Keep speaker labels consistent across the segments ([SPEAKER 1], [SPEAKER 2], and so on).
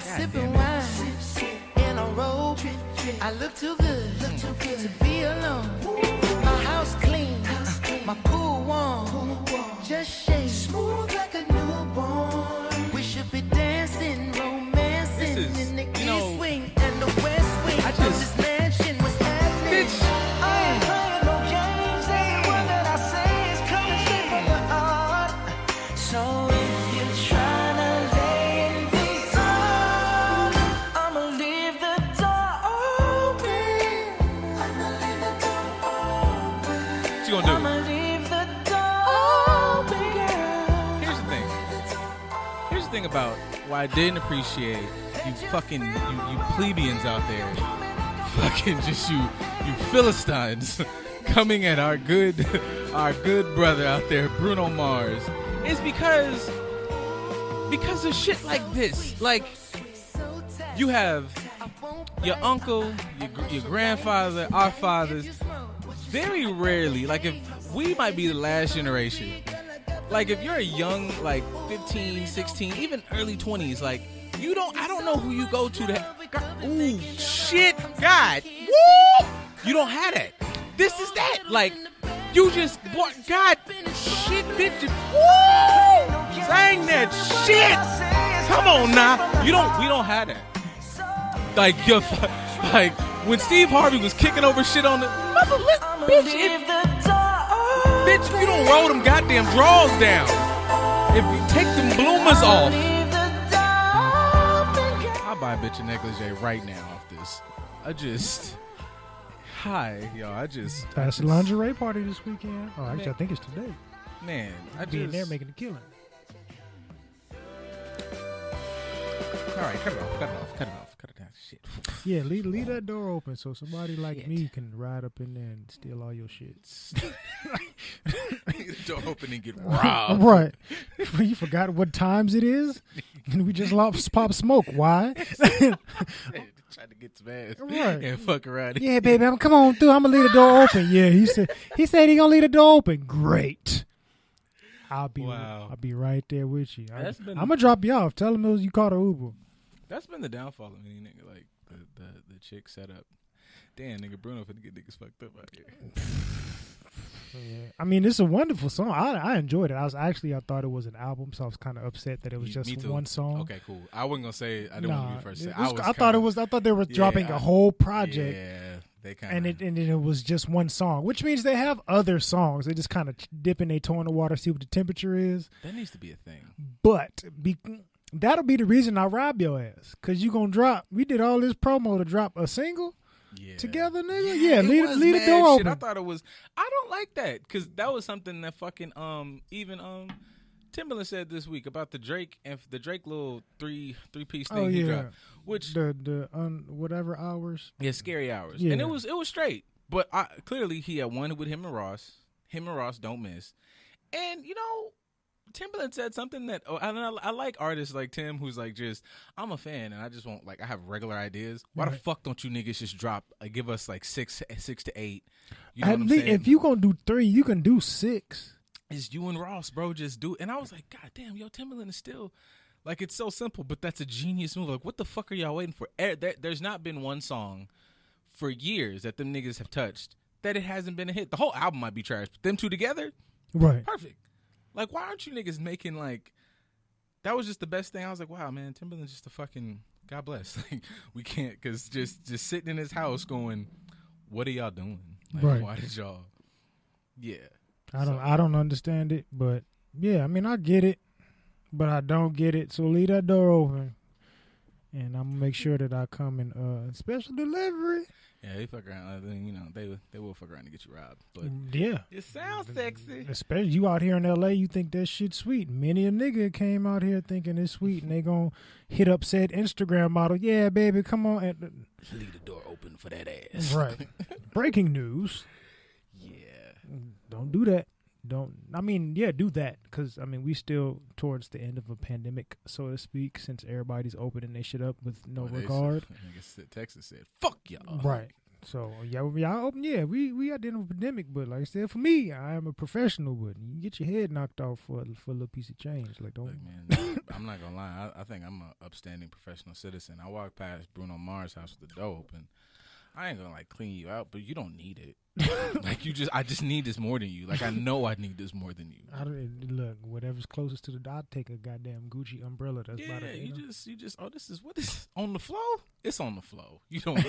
[SPEAKER 1] sipping wine in a robe. I look too good to be alone. My house clean, my pool warm. Just shake smooth like a newborn. We should be dancing, romancing in the east wing and the west wing. Of this mansion was happening. I ain't playing no games. Every word that I say is coming straight from the heart. So if you're trying to lay in these arms, I'ma leave the door open. I'ma leave the door open.
[SPEAKER 2] What you gonna do?
[SPEAKER 1] I'ma leave the door open, girl.
[SPEAKER 2] Here's the thing. Here's the thing about why I didn't appreciate you fucking you plebeians out there, fucking just you Philistines coming at our good brother out there, Bruno Mars, is because of shit like this. Like, you have your uncle, your grandfather, our fathers. Very rarely, like, if we might be the last generation. Like, if you're a young, like 15, 16, even early 20s, like, I don't know who you go to that. Ooh, shit, God, woo! You don't have that. This is that. Like, you just, what, God, shit, bitch, woo! Sang that shit. Come on now. We don't have that. Like, like, when Steve Harvey was kicking over shit on the, bitch, if you don't roll them goddamn drawers down, if you take them bloomers off, I'll buy a bitch a negligee right now off this.
[SPEAKER 3] That's the lingerie party this weekend. Oh, actually, I think it's today.
[SPEAKER 2] Man,
[SPEAKER 3] Being there making a killing.
[SPEAKER 2] All right, cut it down. Shit.
[SPEAKER 3] Yeah, leave that door open so somebody like me can ride up in there and steal all your shit.
[SPEAKER 2] The door open and get robbed.
[SPEAKER 3] Right. You forgot what times it is? And we just lost pop smoke. Why?
[SPEAKER 2] Tried to get some ass
[SPEAKER 3] right.
[SPEAKER 2] and fuck around.
[SPEAKER 3] Yeah, baby, come on through. I'm gonna leave the door open. Yeah, he said he gonna leave the door open. Great. I'll be right there with you. I'm gonna drop you off. Tell him you caught an Uber.
[SPEAKER 2] That's been the downfall of any nigga, like the chick set up. Damn, nigga, Bruno finna get niggas fucked up out here.
[SPEAKER 3] Yeah. I mean, it's a wonderful song. I enjoyed it. I thought it was an album, so I was kind of upset that it was just one song.
[SPEAKER 2] Okay, cool. I wasn't gonna say. I didn't want to be first.
[SPEAKER 3] I thought they were dropping a whole project.
[SPEAKER 2] Yeah, they kind of.
[SPEAKER 3] And it was just one song, which means they have other songs. They just kind of dipping their toe in the water, see what the temperature is.
[SPEAKER 2] That needs to be a thing.
[SPEAKER 3] But that'll be the reason I rob your ass, cause you gonna drop. We did all this promo to drop a single. Yeah. Together, nigga. Yeah, leave the door open.
[SPEAKER 2] I thought it was. I don't like that because that was something that fucking even Timbaland said this week about the Drake and the Drake little three piece thing he dropped, which
[SPEAKER 3] the whatever hours.
[SPEAKER 2] Yeah, scary hours. Yeah. And it was straight, but clearly he had one with him and Ross. Him and Ross don't miss, and Timbaland said something that I like artists like Tim who's like I'm a fan and I just want I have regular ideas. Why the fuck don't you niggas just drop give us like six to 8? You know what I'm saying?
[SPEAKER 3] If you gonna do 3, you can do 6.
[SPEAKER 2] It's you and Ross, bro. Just do it. And I was like, God damn, Timbaland is still it's so simple, but that's a genius move. Like, what the fuck are y'all waiting for? There's not been one song for years that them niggas have touched that it hasn't been a hit. The whole album might be trash, but them two together,
[SPEAKER 3] right?
[SPEAKER 2] Perfect. Like, why aren't you niggas making, that was just the best thing. I was like, wow, man, Timbaland's just a fucking, God bless. We can't, because just sitting in his house going, what are y'all doing?
[SPEAKER 3] Right.
[SPEAKER 2] Why did y'all, yeah.
[SPEAKER 3] I don't understand it, but, yeah, I mean, I get it, but I don't get it. So leave that door open, and I'm going to make sure that I come in special delivery.
[SPEAKER 2] Yeah, they fuck around. They will fuck around to get you robbed. But
[SPEAKER 3] yeah,
[SPEAKER 2] it sounds sexy.
[SPEAKER 3] Especially you out here in L.A., you think that shit's sweet. Many a nigga came out here thinking it's sweet, and they gonna hit up said Instagram model. Yeah, baby, come on. And
[SPEAKER 2] leave the door open for that ass.
[SPEAKER 3] Right. Breaking news.
[SPEAKER 2] Yeah.
[SPEAKER 3] Don't do that. Do that. Because, we still towards the end of a pandemic, so to speak, since everybody's opening their shit up with no regard.
[SPEAKER 2] Texas said, fuck y'all.
[SPEAKER 3] Right. So we are dealing with a pandemic, but like I said, for me, I am a professional. But you get your head knocked off for a little piece of change. Like, don't.
[SPEAKER 2] Look, man, I'm not gonna lie. I think I'm an upstanding professional citizen. I walked past Bruno Mars' house with the door open. I ain't gonna like clean you out, but you don't need it. Like I just need this more than you. Like I know I need this more than you.
[SPEAKER 3] Look, whatever's closest to the dot, take a goddamn Gucci umbrella. That's about it.
[SPEAKER 2] You just. Oh, this is on the flow. It's on the flow. You don't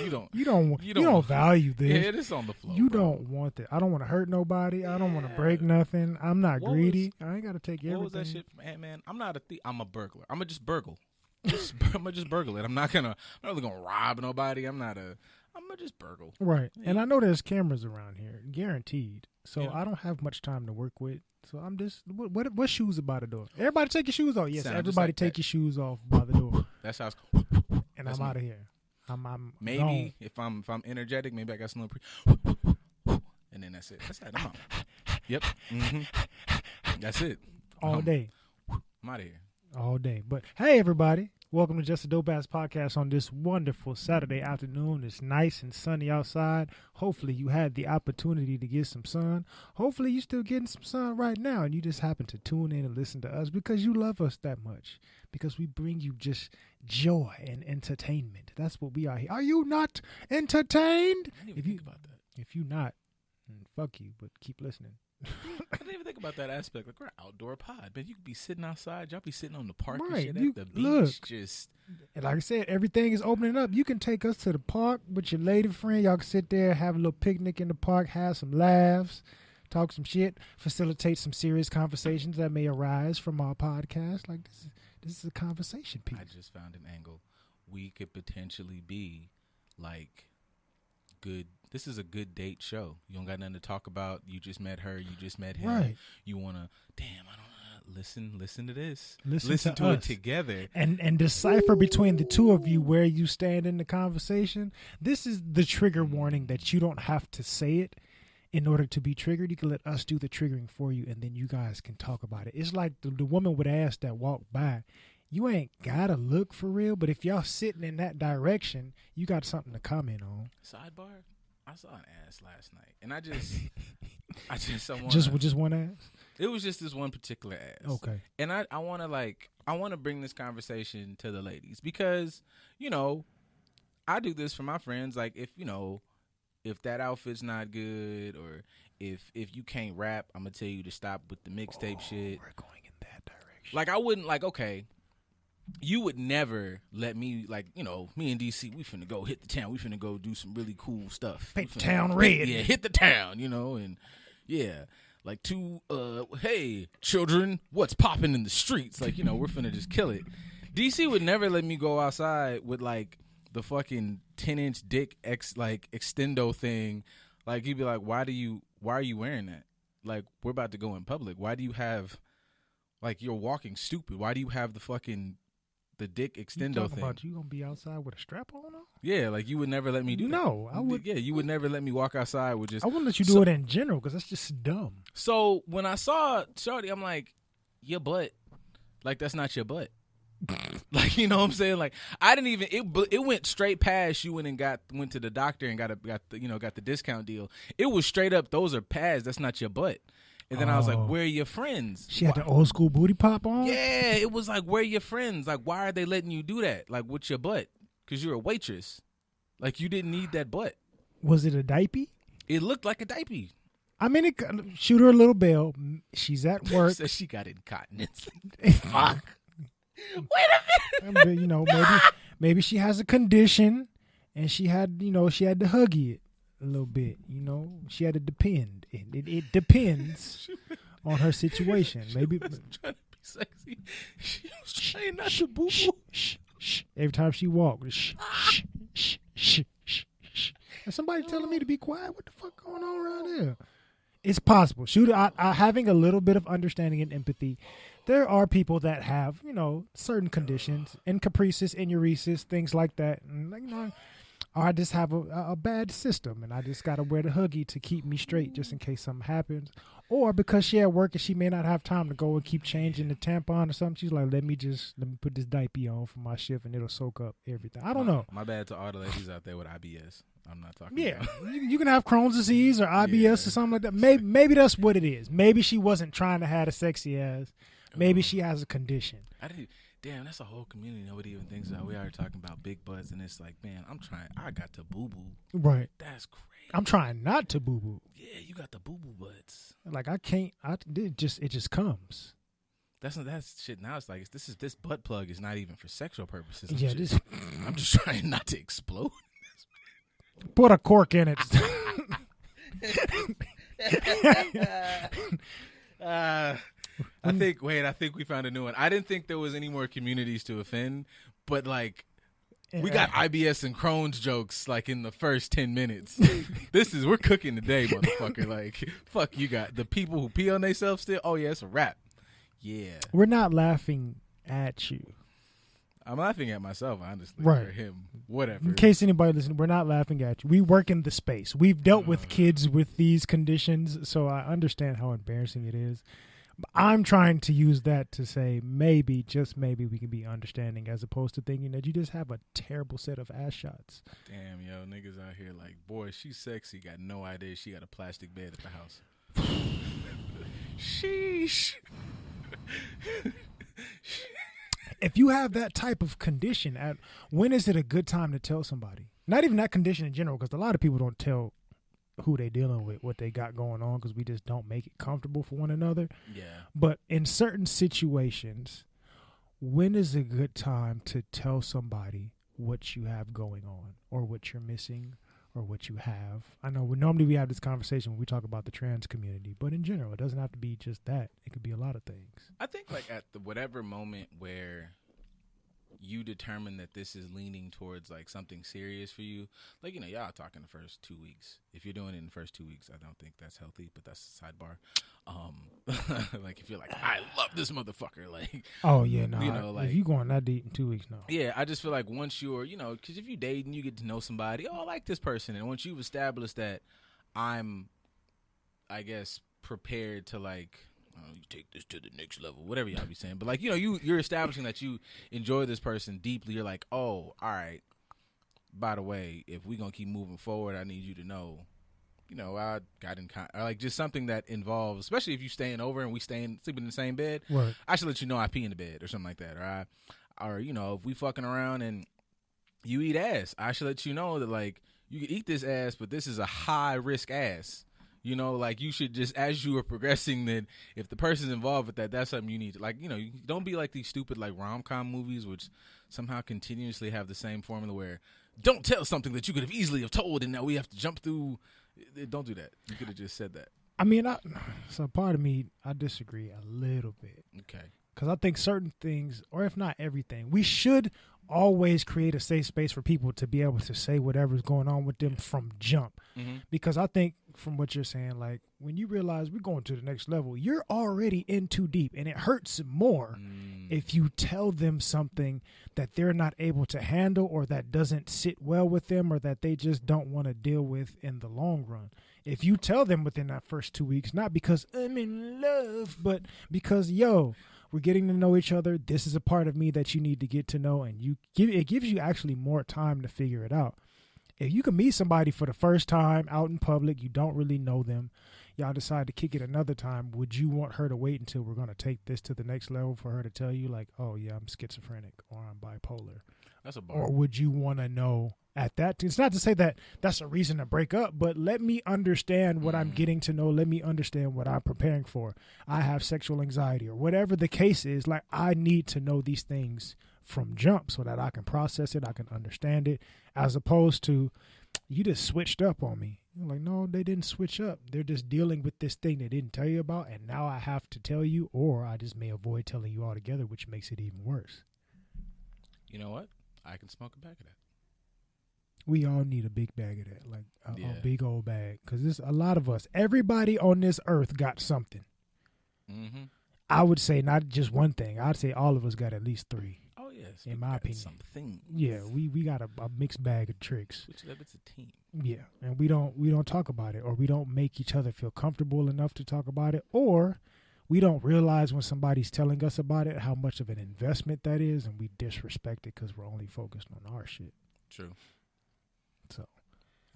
[SPEAKER 3] you don't value this.
[SPEAKER 2] Yeah, it's on the flow.
[SPEAKER 3] You
[SPEAKER 2] bro.
[SPEAKER 3] don't want it. I don't want to hurt nobody. I don't want to break nothing. I'm not greedy. I ain't got to take everything.
[SPEAKER 2] What was that shit from Ant-Man? I'm not a thief. I'm a burglar. I'm gonna just burgle. I'm gonna just burgle it. I'm not really gonna rob nobody. I'm gonna just burgle.
[SPEAKER 3] Right.
[SPEAKER 2] Yeah.
[SPEAKER 3] And I know there's cameras around here, guaranteed. So
[SPEAKER 2] Yeah.
[SPEAKER 3] I don't have much time to work with. So I'm just what shoes are by the door? Everybody take your shoes off. Yes,
[SPEAKER 2] Sound just
[SPEAKER 3] everybody
[SPEAKER 2] like
[SPEAKER 3] take
[SPEAKER 2] that.
[SPEAKER 3] your shoes off by the door.
[SPEAKER 2] That's how.
[SPEAKER 3] And
[SPEAKER 2] That's
[SPEAKER 3] I'm
[SPEAKER 2] me.
[SPEAKER 3] out of here. I'm
[SPEAKER 2] Maybe
[SPEAKER 3] gone.
[SPEAKER 2] if I'm energetic, maybe I got some and then that's it. That's it. I'm out. Yep. That's it.
[SPEAKER 3] all day.
[SPEAKER 2] I'm out of here.
[SPEAKER 3] All day. But hey, everybody. Welcome to Just a Dope Ass Podcast on this wonderful Saturday afternoon. It's nice and sunny outside. Hopefully you had the opportunity to get some sun. Hopefully you're still getting some sun right now and you just happen to tune in and listen to us because you love us that much. Because we bring you just joy and entertainment. That's what we are here. Are you not entertained?
[SPEAKER 2] I didn't even think about that.
[SPEAKER 3] If you not, fuck you, but keep listening.
[SPEAKER 2] I didn't even think about that aspect. Like, we're an outdoor pod, man. You could be sitting outside. Y'all be sitting on the park
[SPEAKER 3] Right.
[SPEAKER 2] and
[SPEAKER 3] You-
[SPEAKER 2] shit at the beach.
[SPEAKER 3] look.
[SPEAKER 2] Just
[SPEAKER 3] And like I said, everything is opening up. You can take us to the park with your lady friend. Y'all can sit there, have a little picnic in the park, have some laughs, talk some shit, facilitate some serious conversations that may arise from our podcast. Like this is a conversation piece.
[SPEAKER 2] I just found an angle. We could potentially be like good. This is a good date show. You don't got nothing to talk about. You just met her. You just met him.
[SPEAKER 3] Right.
[SPEAKER 2] You wanna? Damn, I don't know. Listen to this.
[SPEAKER 3] Listen to
[SPEAKER 2] to it
[SPEAKER 3] us.
[SPEAKER 2] together.
[SPEAKER 3] And decipher between the two of you where you stand in the conversation. This is the trigger warning that you don't have to say it in order to be triggered. You can let us do the triggering for you, and then you guys can talk about it. It's like the woman with ass that walked by. You ain't gotta look for real, but if y'all sitting in that direction, you got something to comment on.
[SPEAKER 2] Sidebar. I saw an ass last night, and I just someone.
[SPEAKER 3] Just one ass.
[SPEAKER 2] It was just this one particular ass.
[SPEAKER 3] Okay.
[SPEAKER 2] And I want to bring this conversation to the ladies because, I do this for my friends. Like if that outfit's not good or if you can't rap, I'm going to tell you to stop with the mixtape shit.
[SPEAKER 3] We're going in that direction.
[SPEAKER 2] Like I wouldn't okay, you would never let me me and DC, we finna go hit the town. We finna go do some really cool stuff.
[SPEAKER 3] Paint the town red.
[SPEAKER 2] Yeah, hit the town, and yeah. Like hey, children, what's popping in the streets? Like, we're finna just kill it. DC would never let me go outside with like the fucking 10-inch dick extendo thing. Like he'd be like, why are you wearing that? Like, we're about to go in public. Why do you have you're walking stupid? Why do you have the dick extendo thing?
[SPEAKER 3] About you gonna be outside with a strap on?
[SPEAKER 2] Yeah, like you would never let me do that.
[SPEAKER 3] No, I would.
[SPEAKER 2] Yeah, you would never let me walk outside with just.
[SPEAKER 3] I wouldn't let you do it in general because that's just dumb.
[SPEAKER 2] So when I saw Shorty, I'm like, your butt, that's not your butt. Like, you know what I'm saying? Like, I didn't even it went straight past you went to the doctor and got the discount deal. It was straight up, those are pads. That's not your butt. And then I was like, where are your friends?
[SPEAKER 3] She had the old school booty pop on?
[SPEAKER 2] Yeah, it was like, where are your friends? Like, why are they letting you do that? Like, with your butt? Because you're a waitress. Like, you didn't need that butt.
[SPEAKER 3] Was it a diaper?
[SPEAKER 2] It looked like a diaper.
[SPEAKER 3] I mean, shoot her a little bell. She's at work.
[SPEAKER 2] Says she got incontinence.
[SPEAKER 3] Fuck. Wait a minute. Maybe she has a condition and she had to huggy it a little bit. She had to depend. It depends on her situation. Maybe
[SPEAKER 2] She was trying to be sexy. She was trying not to boo boo.
[SPEAKER 3] Every time she walked, shh. And somebody telling me to be quiet. What the fuck going on around here? It's possible. Having a little bit of understanding and empathy. There are people that have, certain conditions, and caprices, enuresis, things like that. And, I just have a bad system, and I just got to wear the huggy to keep me straight just in case something happens. Or because she at work and she may not have time to go and keep changing the tampon or something, she's like, let me put this diaper on for my shift and it'll soak up everything. I don't know.
[SPEAKER 2] My bad to all the ladies out there with IBS. I'm not talking.
[SPEAKER 3] Yeah,
[SPEAKER 2] about.
[SPEAKER 3] you can have Crohn's disease or IBS or something like that. Maybe that's what it is. Maybe she wasn't trying to have a sexy ass. Maybe she has a condition.
[SPEAKER 2] Damn, that's a whole community nobody even thinks about. We are talking about big butts, and it's like, man, I got to boo boo.
[SPEAKER 3] Right.
[SPEAKER 2] That's crazy.
[SPEAKER 3] I'm trying not to boo boo.
[SPEAKER 2] Yeah, you got the boo boo butts.
[SPEAKER 3] Like I can't. It just comes.
[SPEAKER 2] That's shit. Now it's like this butt plug is not even for sexual purposes. I'm just trying not to explode.
[SPEAKER 3] Put a cork in it.
[SPEAKER 2] I think we found a new one. I didn't think there was any more communities to offend, but like we got IBS and Crohn's jokes like in the first 10 minutes. We're cooking today, motherfucker. Like, fuck, you got the people who pee on themselves still. Oh yeah, it's a wrap. Yeah.
[SPEAKER 3] We're not laughing at you.
[SPEAKER 2] I'm laughing at myself, honestly.
[SPEAKER 3] Right.
[SPEAKER 2] Or him. Whatever.
[SPEAKER 3] In case anybody listening, we're not laughing at you. We work in the space. We've dealt with kids with these conditions, so I understand how embarrassing it is. I'm trying to use that to say maybe, just maybe, we can be understanding as opposed to thinking that you just have a terrible set of ass shots.
[SPEAKER 2] Damn, yo, niggas out here like, boy, she's sexy. Got no idea she got a plastic bed at the house. Sheesh.
[SPEAKER 3] If you have that type of condition, when is it a good time to tell somebody? Not even that condition in general, because a lot of people don't tell who they dealing with, what they got going on, because we just don't make it comfortable for one another.
[SPEAKER 2] Yeah.
[SPEAKER 3] But in certain situations, when is a good time to tell somebody what you have going on or what you're missing or what you have? I know normally we have this conversation when we talk about the trans community, but in general, it doesn't have to be just that. It could be a lot of things.
[SPEAKER 2] I think like at whatever moment where you determine that this is leaning towards like something serious for you, like, you know, y'all talking the first 2 weeks. If you're doing it in the first 2 weeks, I don't think that's healthy, but that's a sidebar. Like if you're like, I love this motherfucker, like,
[SPEAKER 3] oh yeah, no,
[SPEAKER 2] you know, like,
[SPEAKER 3] if you going that deep in 2 weeks, no.
[SPEAKER 2] Yeah, I just feel like once you're, you know, because if you date and you get to know somebody, oh, I like this person, and once you've established that I'm, I guess, prepared to like, you take this to the next level, whatever y'all be saying. But like, you know, you're establishing that you enjoy this person deeply. You're like, oh, all right. By the way, if we gonna keep moving forward, I need you to know, you know, I got in or like just something that involves, especially if you staying over and we sleeping in the same bed.
[SPEAKER 3] Right.
[SPEAKER 2] I should let you know I pee in the bed or something like that. Or you know, if we fucking around and you eat ass, I should let you know that like you can eat this ass, but this is a high risk ass. You know, like you should just, as you are progressing, then if the person's involved with that, that's something you need to, like, you know, you don't be like these stupid like rom-com movies, which somehow continuously have the same formula where don't tell something that you could have easily have told and now we have to jump through. Don't do that. You could have just said that.
[SPEAKER 3] I mean, so part of me, I disagree a little bit.
[SPEAKER 2] Okay.
[SPEAKER 3] Because I think certain things, or if not everything, we should always create a safe space for people to be able to say whatever's going on with them from jump. Mm-hmm. Because I think from what you're saying, like when you realize we're going to the next level, you're already in too deep, and it hurts more if you tell them something that they're not able to handle or that doesn't sit well with them or that they just don't want to deal with in the long run. If you tell them within that first 2 weeks, not because I'm in love, but because, we're getting to know each other. This is a part of me that you need to get to know, and it gives you actually more time to figure it out. If you can meet somebody for the first time out in public, you don't really know them, y'all decide to kick it another time, would you want her to wait until we're going to take this to the next level for her to tell you like, oh yeah, I'm schizophrenic or I'm bipolar?
[SPEAKER 2] That's a bar.
[SPEAKER 3] Or would you want to know at that? It's not to say that that's a reason to break up, but let me understand what I'm getting to know. Let me understand what I'm preparing for. I have sexual anxiety or whatever the case is. Like, I need to know these things from jump so that I can process it. I can understand it, as opposed to you just switched up on me. You're like, no, they didn't switch up. They're just dealing with this thing they didn't tell you about. And now I have to tell you, or I just may avoid telling you altogether, which makes it even worse.
[SPEAKER 2] You know what? I can smoke a bag of that.
[SPEAKER 3] We all need a big bag of that, like a big old bag, because there's a lot of us. Everybody on this earth got something. Mm-hmm. I would say not just one thing. I'd say all of us got at least 3.
[SPEAKER 2] Oh yeah, Yes,
[SPEAKER 3] in my opinion.
[SPEAKER 2] Something.
[SPEAKER 3] Yeah, we got a mixed bag of tricks.
[SPEAKER 2] Which it's a team.
[SPEAKER 3] Yeah, and we don't talk about it, or we don't make each other feel comfortable enough to talk about it, or we don't realize when somebody's telling us about it how much of an investment that is, and we disrespect it because we're only focused on our shit.
[SPEAKER 2] True.
[SPEAKER 3] So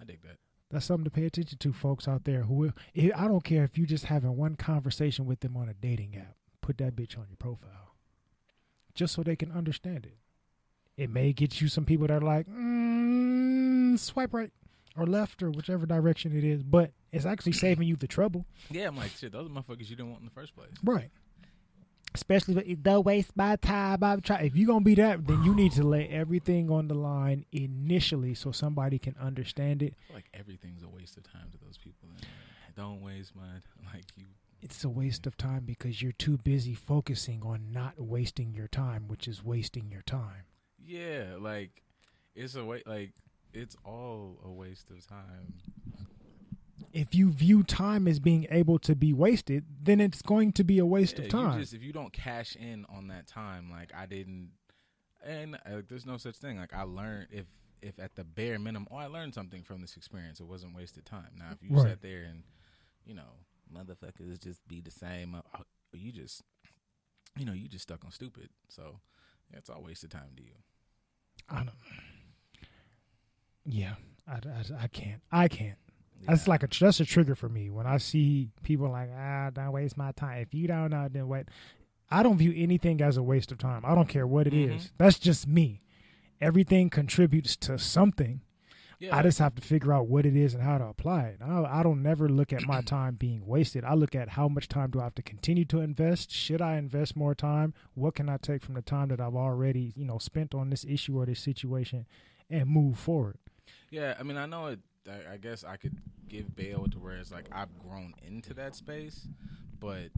[SPEAKER 2] I dig that.
[SPEAKER 3] That's something to pay attention to, folks out there. I don't care if you just having one conversation with them on a dating app. Put that bitch on your profile, just so they can understand it. It may get you some people that are like, swipe right or left or whichever direction it is, but it's actually saving you the trouble.
[SPEAKER 2] Yeah, I'm like, shit, those are motherfuckers you didn't want in the first place.
[SPEAKER 3] Right. Especially if don't waste my time. If you're going to be that, then you need to lay everything on the line initially so somebody can understand it.
[SPEAKER 2] I feel like everything's a waste of time to those people. Don't waste mine. Like you.
[SPEAKER 3] It's a waste of time because you're too busy focusing on not wasting your time, which is wasting your time.
[SPEAKER 2] Yeah, like it's it's all a waste of time.
[SPEAKER 3] If you view time as being able to be wasted, then it's going to be a waste of time.
[SPEAKER 2] If you don't cash in on that time, like I didn't, and there's no such thing. Like I learned, if at the bare minimum, I learned something from this experience. It wasn't wasted time. Now, if you sat there and, motherfuckers just be the same, you just stuck on stupid. So yeah, it's all wasted time to you.
[SPEAKER 3] I don't. Yeah, I can't.
[SPEAKER 2] Yeah.
[SPEAKER 3] That's a trigger for me when I see people like, don't waste my time. If you don't know, then wait. I don't view anything as a waste of time. I don't care what it is. That's just me. Everything contributes to something. Yeah, I just have to figure out what it is and how to apply it. I don't never look at my time being wasted. I look at how much time do I have to continue to invest? Should I invest more time? What can I take from the time that I've already, spent on this issue or this situation and move forward?
[SPEAKER 2] Yeah, I mean, I know it. I guess I could give bail to where it's like I've grown into that space, but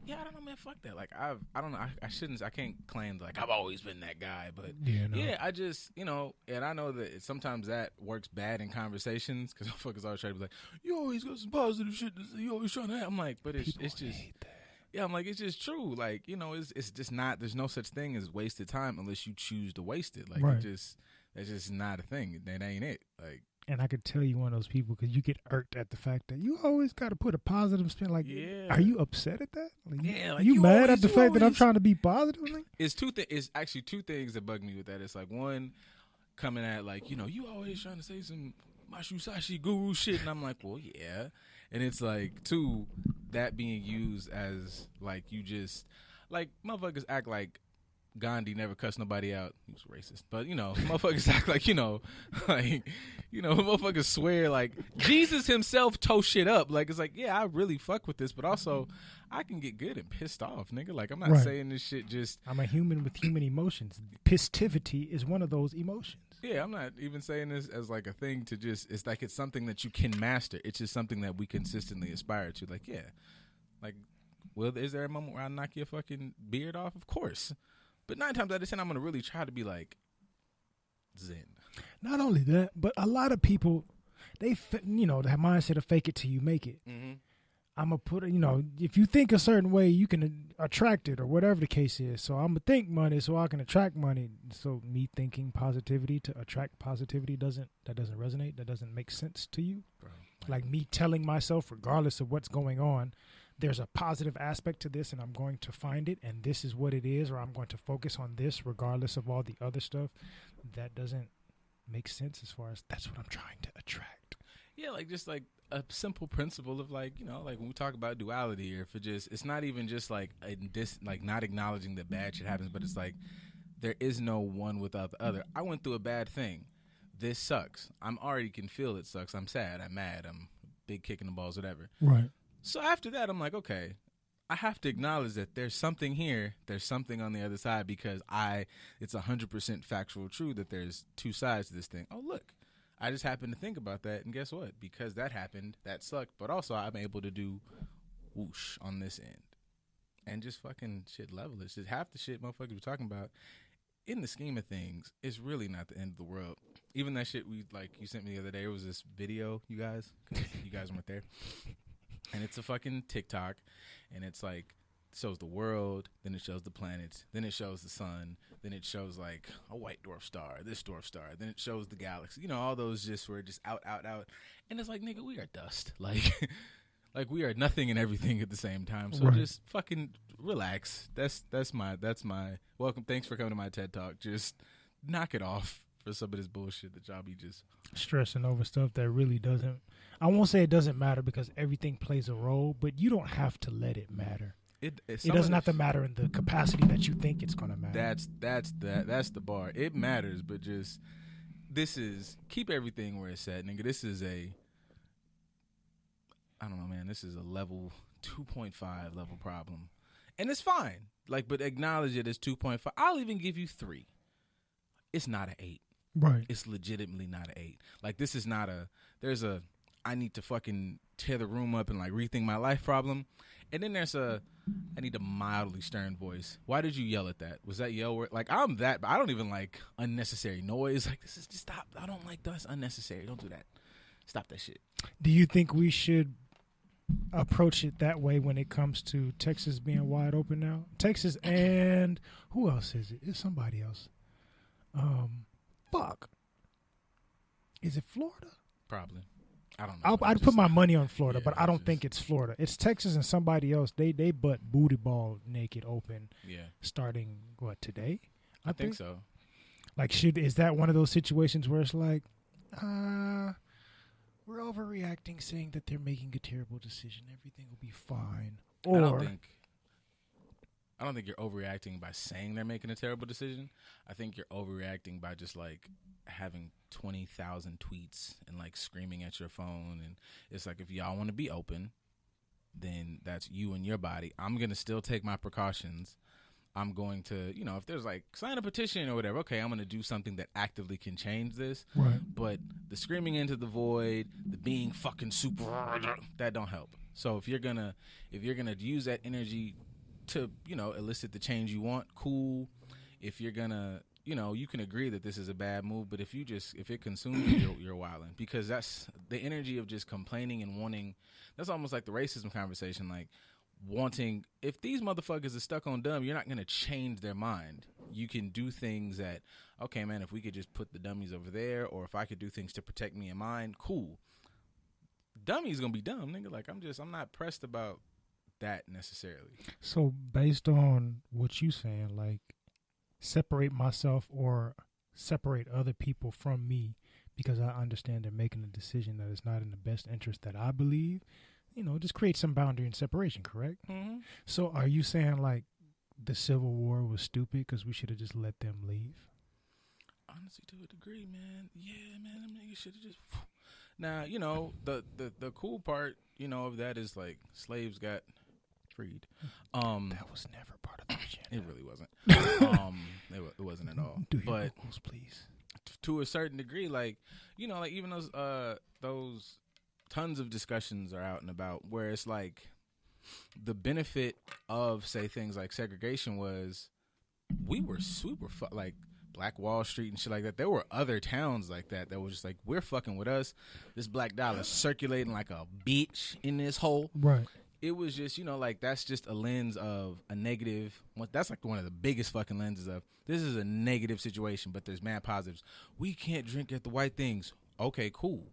[SPEAKER 2] yeah, I don't know, man. Fuck that. Like I don't know. I can't claim like I've always been that guy, but yeah, I just and I know that sometimes that works bad in conversations because motherfuckers always try to be like, you always got some positive shit to say. You always trying to have. I'm like, but it's just hate that. Yeah, I'm like, it's just true. Like it's just not. There's no such thing as wasted time unless you choose to waste it. Like that's just not a thing. That ain't it. Like.
[SPEAKER 3] And I could tell you one of those people because you get irked at the fact that you always got to put a positive spin. Like, are you upset at that? Like, you mad at the fact that I'm trying to be positive? Like?
[SPEAKER 2] It's actually two things that bug me with that. It's like one, coming at like you always trying to say some Mashusashi guru shit, and I'm like, well, yeah. And it's like two, that being used as like you just like motherfuckers act like Gandhi never cussed nobody out. He was racist. But, motherfuckers act like, motherfuckers swear like Jesus himself tore shit up. Like, it's like, yeah, I really fuck with this, but also I can get good and pissed off, nigga. Like, I'm not saying this shit just.
[SPEAKER 3] I'm a human with human emotions. Pistivity is one of those emotions.
[SPEAKER 2] Yeah, I'm not even saying this as like a thing to just, it's like it's something that you can master. It's just something that we consistently aspire to. Like, yeah. Like, well, is there a moment where I knock your fucking beard off? Of course. But 9 times out of 10, I'm going to really try to be like zen.
[SPEAKER 3] Not only that, but a lot of people, the mindset of fake it till you make it. Mm-hmm. I'm going to put, if you think a certain way, you can attract it or whatever the case is. So I'm going to think money so I can attract money. So me thinking positivity to attract positivity doesn't resonate. That doesn't make sense to you. Bro, like me telling myself, regardless of what's going on, there's a positive aspect to this and I'm going to find it and this is what it is, or I'm going to focus on this regardless of all the other stuff. That doesn't make sense as far as that's what I'm trying to attract.
[SPEAKER 2] Yeah, like just like a simple principle of like, like when we talk about duality, or if it's not even just like not acknowledging that bad shit happens, but it's like there is no one without the other. I went through a bad thing. This sucks. I'm already can feel it sucks. I'm sad. I'm mad. I'm big kicking the balls, whatever.
[SPEAKER 3] Right.
[SPEAKER 2] So after that, I'm like, okay, I have to acknowledge that there's something here. There's something on the other side because it's 100% factual true that there's two sides to this thing. Oh, look, I just happened to think about that. And guess what? Because that happened, that sucked. But also I'm able to do whoosh on this end and just fucking shit level. It's just half the shit motherfuckers we're talking about. In the scheme of things, it's really not the end of the world. Even that shit you sent me the other day, it was this video, you guys, because you guys weren't there. And it's a fucking TikTok, and it's like shows the world, then it shows the planets, then it shows the sun, then it shows like a white dwarf star, this dwarf star, then it shows the galaxy. You know, all those just were just out, and it's like, nigga, we are dust. Like, like we are nothing and everything at the same time. So just fucking relax. That's my welcome. Thanks for coming to my TED Talk. Just knock it off for some of this bullshit that y'all be just
[SPEAKER 3] stressing over stuff that really doesn't. I won't say it doesn't matter because everything plays a role, but you don't have to let it matter. It doesn't have to matter in the capacity that you think it's going to matter.
[SPEAKER 2] That's the bar. It matters, but just this is keep everything where it's at, nigga. This is I don't know, man. This is a level 2.5 level problem, and it's fine. Like, but acknowledge it as 2.5. I'll even give you 3. It's not an 8.
[SPEAKER 3] Right.
[SPEAKER 2] It's legitimately not an 8. Like, this is not I need to fucking tear the room up and like rethink my life problem. And then there's I need a mildly stern voice. Why did you yell at that? Was that yell word? Like, I'm that, but I don't even like unnecessary noise. Like, this is just stop. I don't like that's unnecessary. Don't do that. Stop that shit.
[SPEAKER 3] Do you think we should approach it that way when it comes to Texas being wide open now? Texas and who else is it? It's somebody else. Fuck. Is it Florida?
[SPEAKER 2] Probably. I don't know.
[SPEAKER 3] I'd put my money on Florida, but I don't think it's Florida. It's Texas and somebody else. They butt booty ball naked open.
[SPEAKER 2] Yeah.
[SPEAKER 3] Starting today?
[SPEAKER 2] I think so.
[SPEAKER 3] Like, is that one of those situations where it's like, we're overreacting, saying that they're making a terrible decision. Everything will be fine. Or
[SPEAKER 2] I don't think you're overreacting by saying they're making a terrible decision. I think you're overreacting by just like having 20,000 tweets and like screaming at your phone. And it's like, if y'all want to be open, then that's you and your body. I'm going to still take my precautions. I'm going to, if there's like sign a petition or whatever, okay, I'm going to do something that actively can change this.
[SPEAKER 3] Right.
[SPEAKER 2] But the screaming into the void, the being fucking super, that don't help. So if you're going to use that energy to, elicit the change you want, cool. If you're going to, you can agree that this is a bad move, but if it consumes you, you're wilding, because that's the energy of just complaining and wanting. That's almost like the racism conversation, like wanting, if these motherfuckers are stuck on dumb, you're not going to change their mind. You can do things that, okay, man, if we could just put the dummies over there, or if I could do things to protect me and mine, cool. Dummy's going to be dumb, nigga. Like, I'm not pressed about that necessarily.
[SPEAKER 3] So based on what you saying, like, separate myself or separate other people from me because I understand they're making a decision that is not in the best interest that I believe, just create some boundary and separation, correct?
[SPEAKER 2] Mm-hmm.
[SPEAKER 3] So are you saying like the Civil War was stupid because we should have just let them leave?
[SPEAKER 2] Honestly, to a degree, man. Yeah, man, them niggas should have just. Now, the cool part, of that is like slaves got freed.
[SPEAKER 3] That was never part of the agenda.
[SPEAKER 2] It really wasn't. It wasn't at all.
[SPEAKER 3] Do your Googles, please.
[SPEAKER 2] To a certain degree, like, like even those tons of discussions are out and about where it's like the benefit of, say, things like segregation was we were super like Black Wall Street and shit like that. There were other towns like that was just like, we're fucking with us. This black dollar circulating like a bitch in this hole.
[SPEAKER 3] Right.
[SPEAKER 2] It was just, like, that's just a lens of a negative. That's like one of the biggest fucking lenses of, this is a negative situation, but there's mad positives. We can't drink at the white things. Okay, cool.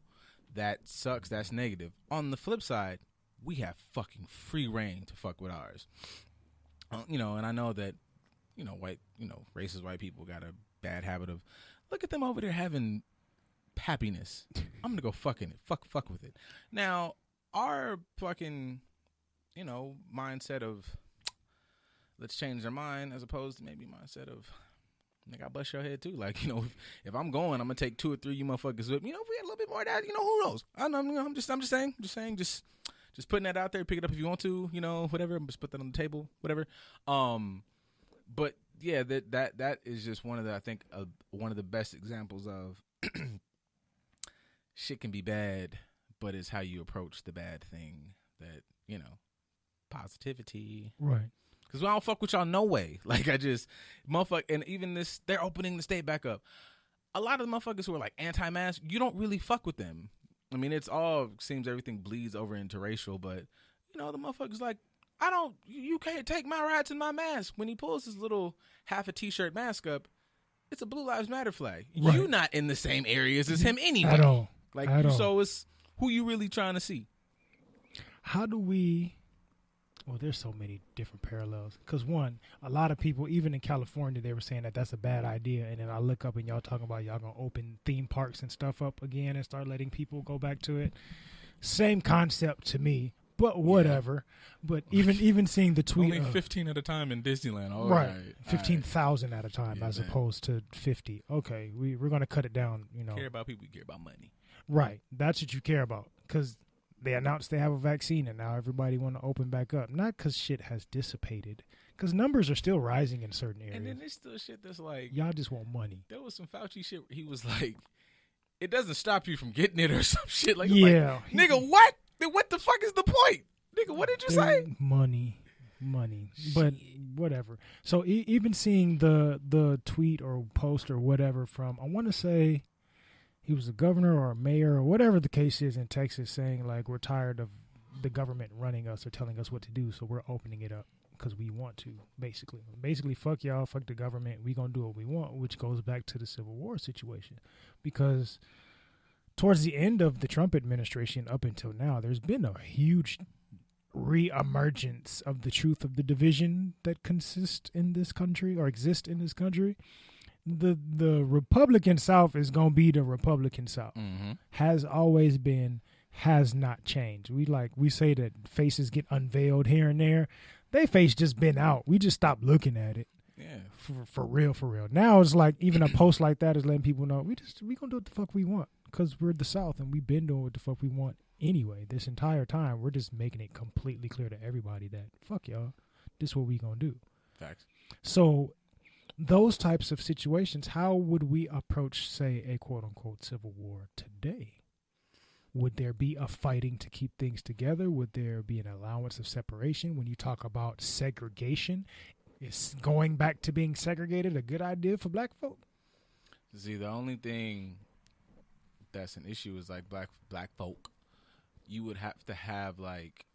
[SPEAKER 2] That sucks. That's negative. On the flip side, we have fucking free reign to fuck with ours. And I know that, racist white people got a bad habit of, look at them over there having happiness. I'm gonna go fucking it. Fuck with it. Now, our fucking, mindset of let's change their mind, as opposed to maybe mindset of, nigga, I bust your head too. Like, if I'm going, I'm gonna take 2 or 3 you motherfuckers with me. If we had a little bit more of that, who knows? I'm just saying, just putting that out there. Pick it up if you want to, whatever. Just put that on the table, whatever. But yeah, that is just one of the best examples of shit can be bad, but it's how you approach the bad thing that, positivity.
[SPEAKER 3] Right.
[SPEAKER 2] Because I don't fuck with y'all no way. Like, motherfucker, and even this, they're opening the state back up. A lot of the motherfuckers who are like anti-mask, you don't really fuck with them. I mean, seems everything bleeds over into racial, but, the motherfuckers like, You can't take my rights and my mask. When he pulls his little half a t-shirt mask up, it's a Blue Lives Matter flag.
[SPEAKER 3] Right.
[SPEAKER 2] You not in the same areas as him anyway.
[SPEAKER 3] At all.
[SPEAKER 2] Like,
[SPEAKER 3] At all.
[SPEAKER 2] so it's who you really trying to see.
[SPEAKER 3] How do we... Well, there's so many different parallels. Because, one, a lot of people, even in California, they were saying that that's a bad idea. And then I look up and y'all talking about y'all going to open theme parks and stuff up again and start letting people go back to it. Same concept to me, but whatever. Yeah. But even seeing the tweet...
[SPEAKER 2] Only 15 at a time in Disneyland. All
[SPEAKER 3] right.
[SPEAKER 2] right.
[SPEAKER 3] 15,000 at a time as opposed to 50. Okay, we're going to cut it down, you know.
[SPEAKER 2] Care about people, you care about money.
[SPEAKER 3] Right. That's what you care about. Because... they announced they have a vaccine, and now everybody want to open back up. Not because shit has dissipated, because numbers are still rising in certain areas.
[SPEAKER 2] And then there's still shit that's like...
[SPEAKER 3] y'all just want money.
[SPEAKER 2] There was some Fauci shit where he was like, it doesn't stop you from getting it or some shit. Like,
[SPEAKER 3] yeah.
[SPEAKER 2] Like, nigga, what? Then what the fuck is the point? Nigga, what did you say?
[SPEAKER 3] Money. But whatever. So even seeing the tweet or post or whatever from, I want to say... he was a governor or a mayor or whatever the case is in Texas saying, like, we're tired of the government running us or telling us what to do, so we're opening it up because we want to, basically. Basically, fuck y'all, fuck the government. We going to do what we want, which goes back to the Civil War situation. Because towards the end of the Trump administration up until now, there's been a huge re-emergence of the truth of the division that consists in this country or exist in this country. The Republican South is going to be the Republican South.
[SPEAKER 2] Mm-hmm.
[SPEAKER 3] Has always been, has not changed. We say that faces get unveiled here and there. They face just been out. We just stopped looking at it.
[SPEAKER 2] Yeah.
[SPEAKER 3] For real. Now it's like even a post like that is letting people know we going to do what the fuck we want because we're the South and we've been doing what the fuck we want anyway. This entire time, we're just making it completely clear to everybody that fuck y'all, this is what we going to do.
[SPEAKER 2] Facts.
[SPEAKER 3] So those types of situations, how would we approach, say, a quote-unquote civil war today? Would there be a fighting to keep things together? Would there be an allowance of separation? When you talk about segregation, is going back to being segregated a good idea for black folk?
[SPEAKER 2] See, the only thing that's an issue is, like, black folk. You would have to have, like,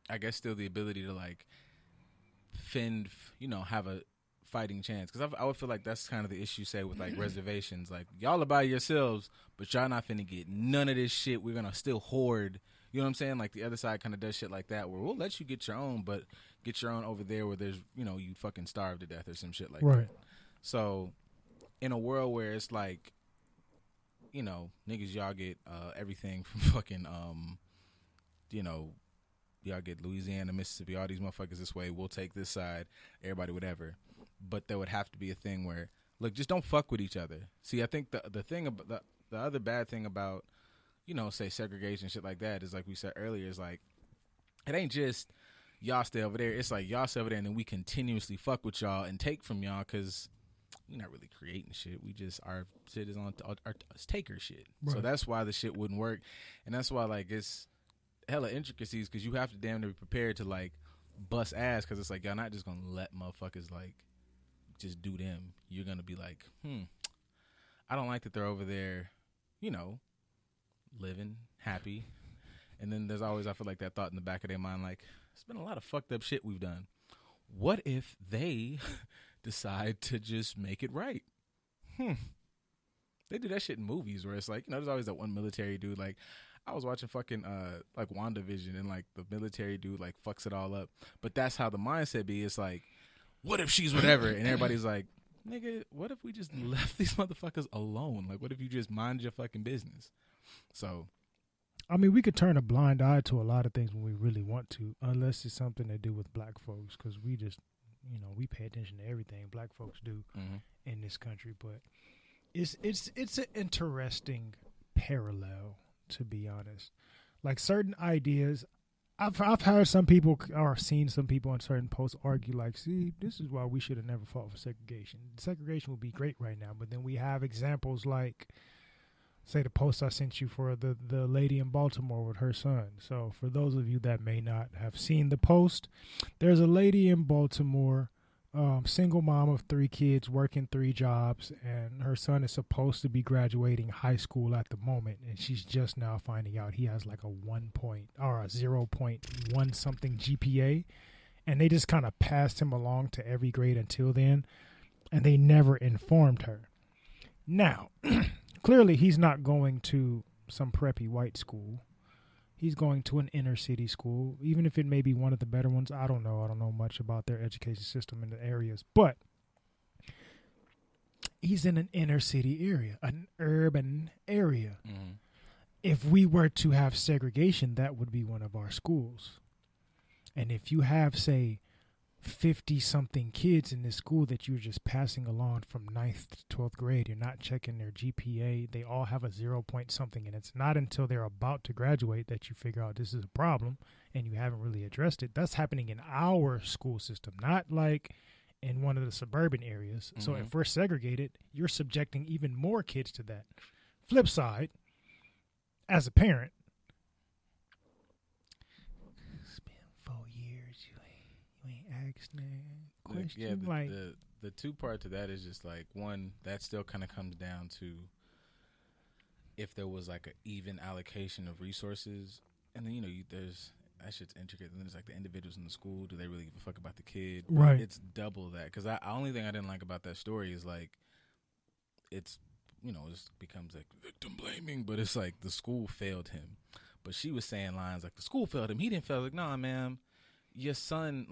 [SPEAKER 2] I guess still the ability to, like, fend, you know, have a fighting chance. Because I would feel like that's kind of the issue, say, with, like, reservations. Like, y'all are by yourselves, but y'all not finna get none of this shit. We're gonna still hoard. You know what I'm saying? Like, the other side kind of does shit like that, where we'll let you get your own, but get your own over there where there's, you know, you fucking starve to death or some shit like that. So, in a world where it's like, you know, niggas, y'all get everything from fucking, you know, y'all get Louisiana, Mississippi, all these motherfuckers this way. We'll take this side, everybody, whatever. But there would have to be a thing where, look, just don't fuck with each other. See, I think the thing about the other bad thing about, you know, say segregation, shit like that, is like we said earlier, is like, it ain't just y'all stay over there. It's like y'all stay over there and then we continuously fuck with y'all and take from y'all because we're not really creating shit. We just, our shit is on our taker shit. Right. So that's why the shit wouldn't work. And that's why, like, it's hella intricacies because you have to damn near be prepared to, like, bust ass because it's like y'all not just going to let motherfuckers, like, just do them. You're going to be like, I don't like that they're over there, you know, living happy. And then there's always, I feel like, that thought in the back of their mind, like, it's been a lot of fucked up shit we've done. What if they decide to just make it right? They do that shit in movies where it's like, you know, there's always that one military dude. Like, I was watching fucking like WandaVision and, like, the military dude, like, fucks it all up. But that's how the mindset be. It's like, what if she's whatever? And everybody's like, nigga, what if we just left these motherfuckers alone? Like, what if you just mind your fucking business? So,
[SPEAKER 3] I mean, we could turn a blind eye to a lot of things when we really want to, unless it's something to do with black folks, because we just, you know, we pay attention to everything black folks do in this country. But it's an interesting parallel, to be honest. Like, certain ideas, I've heard some people or seen some people on certain posts argue, like, see, this is why we should have never fought for segregation. Segregation would be great right now, but then we have examples like, say, the post I sent you for the lady in Baltimore with her son. So for those of you that may not have seen the post, there's a lady in Baltimore single mom of 3 kids, working 3 jobs, and her son is supposed to be graduating high school at the moment, and she's just now finding out he has like a 0.1 something GPA, and they just kind of passed him along to every grade until then, and they never informed her. Now, clearly he's not going to some preppy white school. He's going to an inner city school, even if it may be one of the better ones. I don't know. I don't know much about their education system in the areas, but he's in an inner city area, an urban area.
[SPEAKER 2] Mm-hmm.
[SPEAKER 3] If we were to have segregation, that would be one of our schools. And if you have, say, 50-something kids in this school that you're just passing along from 9th to 12th grade, you're not checking their GPA, they all have a 0 point something, and it's not until they're about to graduate that you figure out this is a problem and you haven't really addressed it. That's happening in our school system, not like in one of the suburban areas. Mm-hmm. So if we're segregated, you're subjecting even more kids to that. Flip side, as a parent, question.
[SPEAKER 2] Yeah,
[SPEAKER 3] like
[SPEAKER 2] the two part to that is just like, one, that still kind of comes down to if there was like an even allocation of resources, and then there's that shit's intricate. And then there's like the individuals in the school. Do they really give a fuck about the kid?
[SPEAKER 3] Right.
[SPEAKER 2] It's double that, because the only thing I didn't like about that story is like it's it just becomes like victim blaming, but it's like the school failed him. But she was saying lines like the school failed him. He didn't fail. Like, nah, ma'am, your son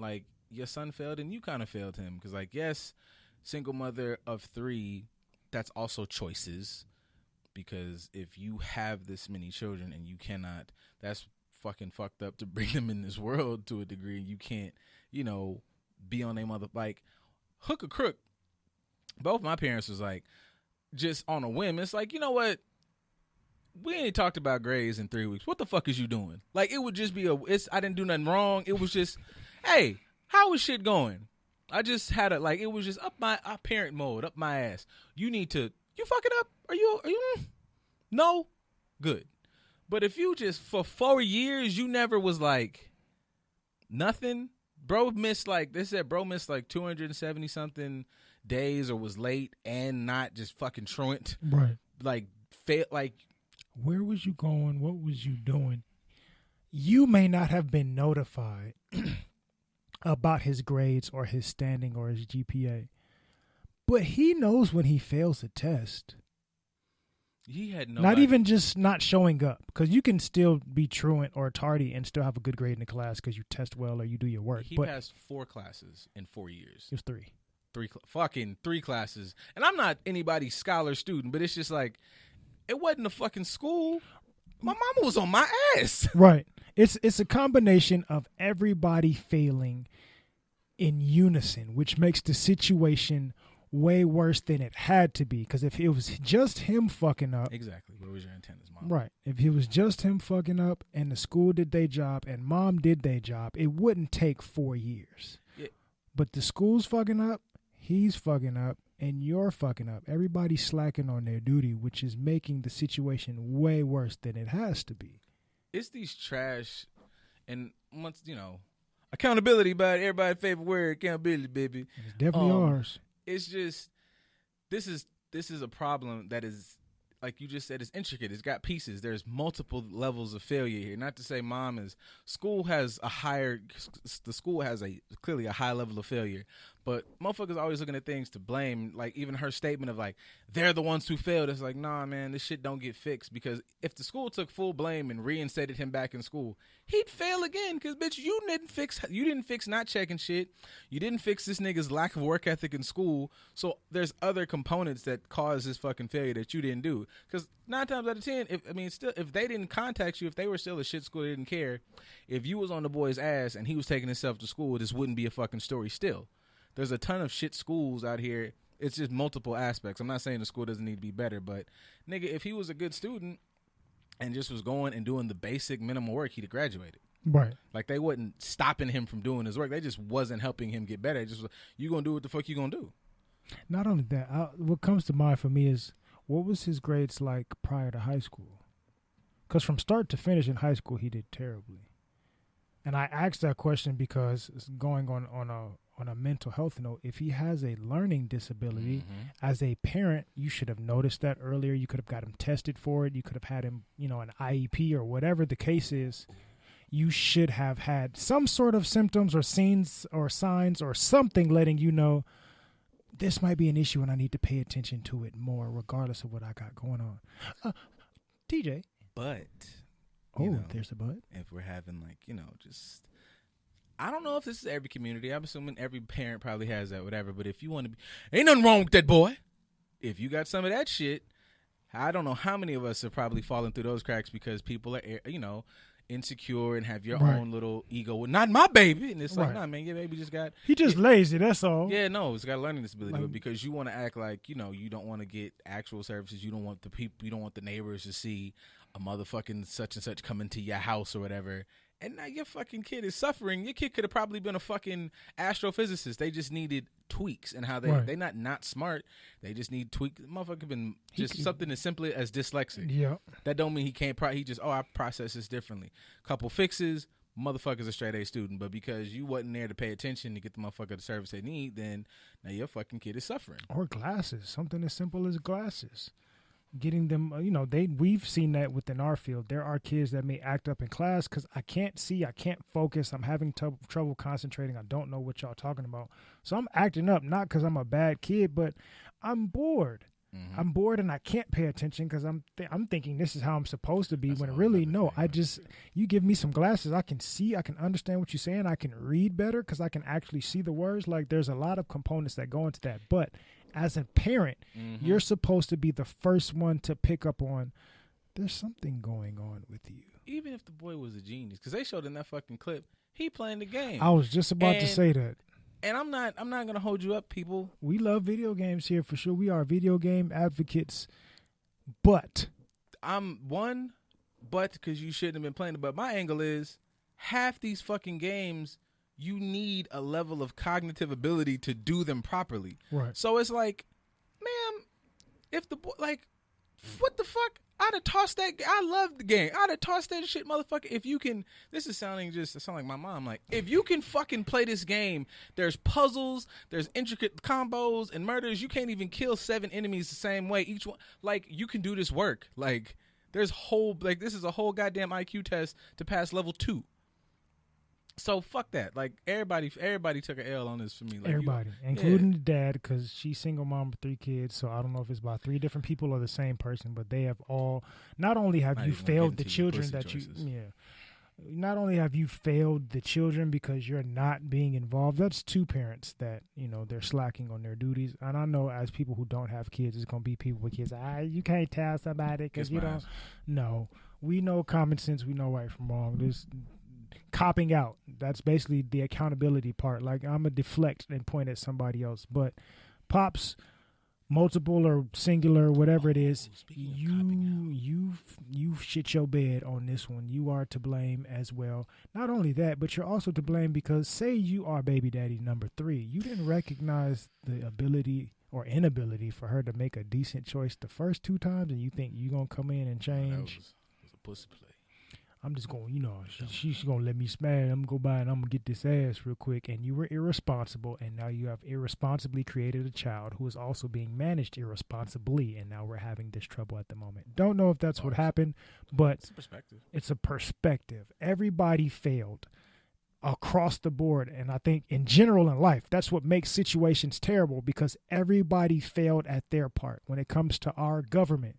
[SPEAKER 2] failed and you kind of failed him, because like, yes, single mother of 3, that's also choices, because if you have this many children and you cannot, that's fucking fucked up to bring them in this world to a degree. You can't be on their mother, like hook or crook. Both my parents was like, just on a whim, it's like, you know what, we ain't talked about grades in 3 weeks. What the fuck is you doing? Like, it would just be I didn't do nothing wrong. It was just, hey, how is shit going? I just had it was just up my parent mode, up my ass. You fucking up? Are you? No? Good. But if you just, for 4 years, you never was like, nothing. Bro missed like 270 something days, or was late and not just fucking truant.
[SPEAKER 3] Right.
[SPEAKER 2] Like,
[SPEAKER 3] where was you going? What was you doing? You may not have been notified about his grades or his standing or his GPA, but he knows when he fails a test.
[SPEAKER 2] He had no.
[SPEAKER 3] Not even just not showing up, because you can still be truant or tardy and still have a good grade in the class because you test well or you do your work.
[SPEAKER 2] He passed 4 classes in 4 years.
[SPEAKER 3] It was 3.
[SPEAKER 2] Fucking 3 classes. And I'm not anybody's scholar student, but it's just like, it wasn't a fucking school. My mama was on my ass.
[SPEAKER 3] Right. It's a combination of everybody failing in unison, which makes the situation way worse than it had to be. Because if it was just him fucking up.
[SPEAKER 2] Exactly. What was your intent as mom?
[SPEAKER 3] Right. If it was just him fucking up and the school did their job and mom did their job, it wouldn't take 4 years.
[SPEAKER 2] Yeah.
[SPEAKER 3] But the school's fucking up, he's fucking up, and you're fucking up. Everybody's slacking on their duty, which is making the situation way worse than it has to be.
[SPEAKER 2] It's these trash, and once, accountability, but everybody's favorite word, accountability, baby.
[SPEAKER 3] It's definitely ours.
[SPEAKER 2] It's just, this is a problem that is, like you just said, it's intricate. It's got pieces. There's multiple levels of failure here. Not to say the school has clearly a high level of failure, but motherfuckers always looking at things to blame. Like, even her statement of like, they're the ones who failed. It's like, nah, man, this shit don't get fixed, because if the school took full blame and reinstated him back in school, he'd fail again. Because bitch, you didn't fix not checking shit. You didn't fix this nigga's lack of work ethic in school. So there's other components that cause this fucking failure that you didn't do. Because 9 times out of 10, if they didn't contact you, if they were still a shit school, they didn't care. If you was on the boy's ass and he was taking himself to school, this wouldn't be a fucking story still. There's a ton of shit schools out here. It's just multiple aspects. I'm not saying the school doesn't need to be better, but nigga, if he was a good student and just was going and doing the basic minimal work, he'd have graduated.
[SPEAKER 3] Right.
[SPEAKER 2] Like, they wasn't stopping him from doing his work. They just wasn't helping him get better. It just, you gonna do what the fuck you gonna do.
[SPEAKER 3] Not only that, what comes to mind for me is, what was his grades like prior to high school? Because from start to finish in high school, he did terribly. And I asked that question because it's going on on a mental health note, if he has a learning disability, as a parent, you should have noticed that earlier. You could have got him tested for it. You could have had him, an IEP or whatever the case is. You should have had some sort of symptoms or signs or something letting you know this might be an issue and I need to pay attention to it more, regardless of what I got going on. TJ.
[SPEAKER 2] But.
[SPEAKER 3] There's a but.
[SPEAKER 2] If we're having just. I don't know if this is every community. I'm assuming every parent probably has that, whatever. But if you want to be. Ain't nothing wrong with that boy. If you got some of that shit, I don't know how many of us are probably falling through those cracks because people are, insecure and have your own little ego. Not my baby. And it's like, nah, man, your baby just got.
[SPEAKER 3] He just lazy, that's all.
[SPEAKER 2] Yeah, no, it's got a learning disability. But because you want to act like, you don't want to get actual services. You don't want the people, you don't want the neighbors to see a motherfucking such and such come into your house or whatever. And now your fucking kid is suffering. Your kid could have probably been a fucking astrophysicist. They just needed tweaks and how they not smart. They just need tweaks. Motherfucker been just something as simple as dyslexic.
[SPEAKER 3] Yeah.
[SPEAKER 2] That don't mean he can't. He just I process this differently. Couple fixes. Motherfucker's a straight A student, but because you wasn't there to pay attention to get the motherfucker the service they need, then now your fucking kid is suffering.
[SPEAKER 3] Or glasses. Something as simple as glasses. Getting them, we've seen that within our field. There are kids that may act up in class because I can't see, I can't focus, I'm having trouble concentrating, I don't know what y'all talking about. So I'm acting up, not because I'm a bad kid, but I'm bored. Mm-hmm. I'm bored and I can't pay attention because I'm thinking this is how I'm supposed to be. That's when really, no, you give me some glasses, I can see, I can understand what you're saying, I can read better because I can actually see the words. Like there's a lot of components that go into that, but as a parent, you're supposed to be the first one to pick up on there's something going on with you.
[SPEAKER 2] Even if the boy was a genius, because they showed in that fucking clip, he playing the game.
[SPEAKER 3] I was just about to say that.
[SPEAKER 2] And I'm not gonna hold you up, people.
[SPEAKER 3] We love video games here for sure. We are video game advocates, but
[SPEAKER 2] because you shouldn't have been playing it. But my angle is half these fucking games. You need a level of cognitive ability to do them properly.
[SPEAKER 3] Right.
[SPEAKER 2] So it's like, ma'am, if the boy, what the fuck? I'd have tossed that. I love the game. I'd have tossed that shit, motherfucker. If you can, it sound like my mom. Like, if you can fucking play this game, there's puzzles, there's intricate combos and murders. You can't even kill 7 enemies the same way. Each one, you can do this work. This is a whole goddamn IQ test to pass level 2. So fuck that. Everybody took an L on this for me.
[SPEAKER 3] Everybody, including the dad, because she's single mom with 3 kids. So I don't know if it's about 3 different people or the same person, but they have all. Not only have you failed the children that you, not only have you failed the children because you're not being involved. That's 2 parents that they're slacking on their duties. And I know as people who don't have kids, it's gonna be people with kids. You can't tell somebody because you don't. No, we know common sense. We know right from wrong. There's copping out. That's basically the accountability part. Like, I'm a deflect and point at somebody else. But pops, multiple or singular, whatever it is, you shit your bed on this one. You are to blame as well. Not only that, but you're also to blame because say you are baby daddy number 3. You didn't recognize the ability or inability for her to make a decent choice the first 2 times, and you think you're going to come in and change.
[SPEAKER 2] It was a pussy play.
[SPEAKER 3] I'm just going, she's going to let me smash. I'm going to go by and I'm going to get this ass real quick. And you were irresponsible. And now you have irresponsibly created a child who is also being managed irresponsibly. And now we're having this trouble at the moment. Don't know if that's what happened, but it's a perspective. Everybody failed across the board. And I think in general in life, that's what makes situations terrible because everybody failed at their part when it comes to our government.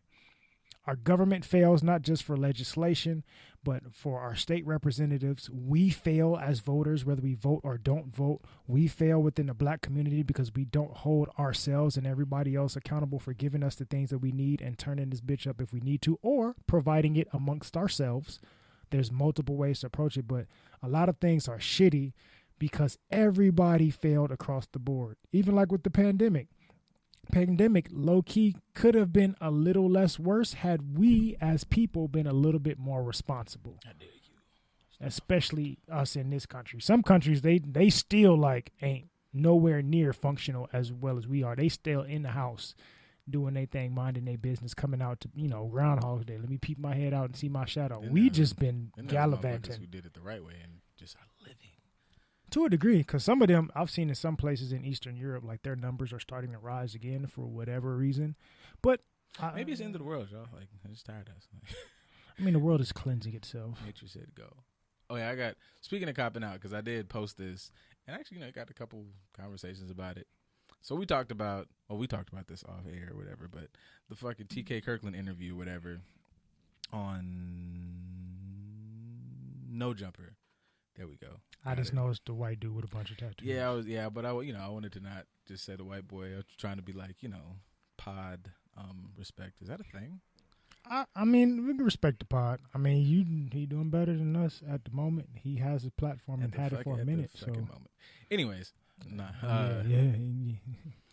[SPEAKER 3] Our government fails not just for legislation, but for our state representatives. We fail as voters, whether we vote or don't vote. We fail within the black community because we don't hold ourselves and everybody else accountable for giving us the things that we need and turning this bitch up if we need to, or providing it amongst ourselves. There's multiple ways to approach it, but a lot of things are shitty because everybody failed across the board. Even like with the pandemic low-key could have been a little less worse had we as people been a little bit more responsible. I dare you. Especially us in this country. Some countries, they still ain't nowhere near functional as well as we are. They still in the house doing their thing, minding their business, coming out to, Groundhog Day. Let me peep my head out and see my shadow. We just been gallivanting.
[SPEAKER 2] We did it the right way and just are living.
[SPEAKER 3] To a degree, because some of them I've seen in some places in Eastern Europe, like their numbers are starting to rise again for whatever reason. But
[SPEAKER 2] Maybe it's the end of the world, y'all. Like, I'm just tired of us.
[SPEAKER 3] I mean, the world is cleansing itself.
[SPEAKER 2] Nature said go. Oh yeah, speaking of copping out, because I did post this, and actually, got a couple conversations about it. So we talked about this off air or whatever, but the fucking TK Kirkland interview, whatever, on No Jumper. There we go.
[SPEAKER 3] I just know it's the white dude with a bunch of tattoos.
[SPEAKER 2] But I wanted to not just say the white boy. I was trying to be like, pod respect. Is that a thing?
[SPEAKER 3] I mean, we can respect the pod. I mean, he doing better than us at the moment. He has a platform and had it for a minute. So,
[SPEAKER 2] moment. Anyways, nah.
[SPEAKER 3] Yeah.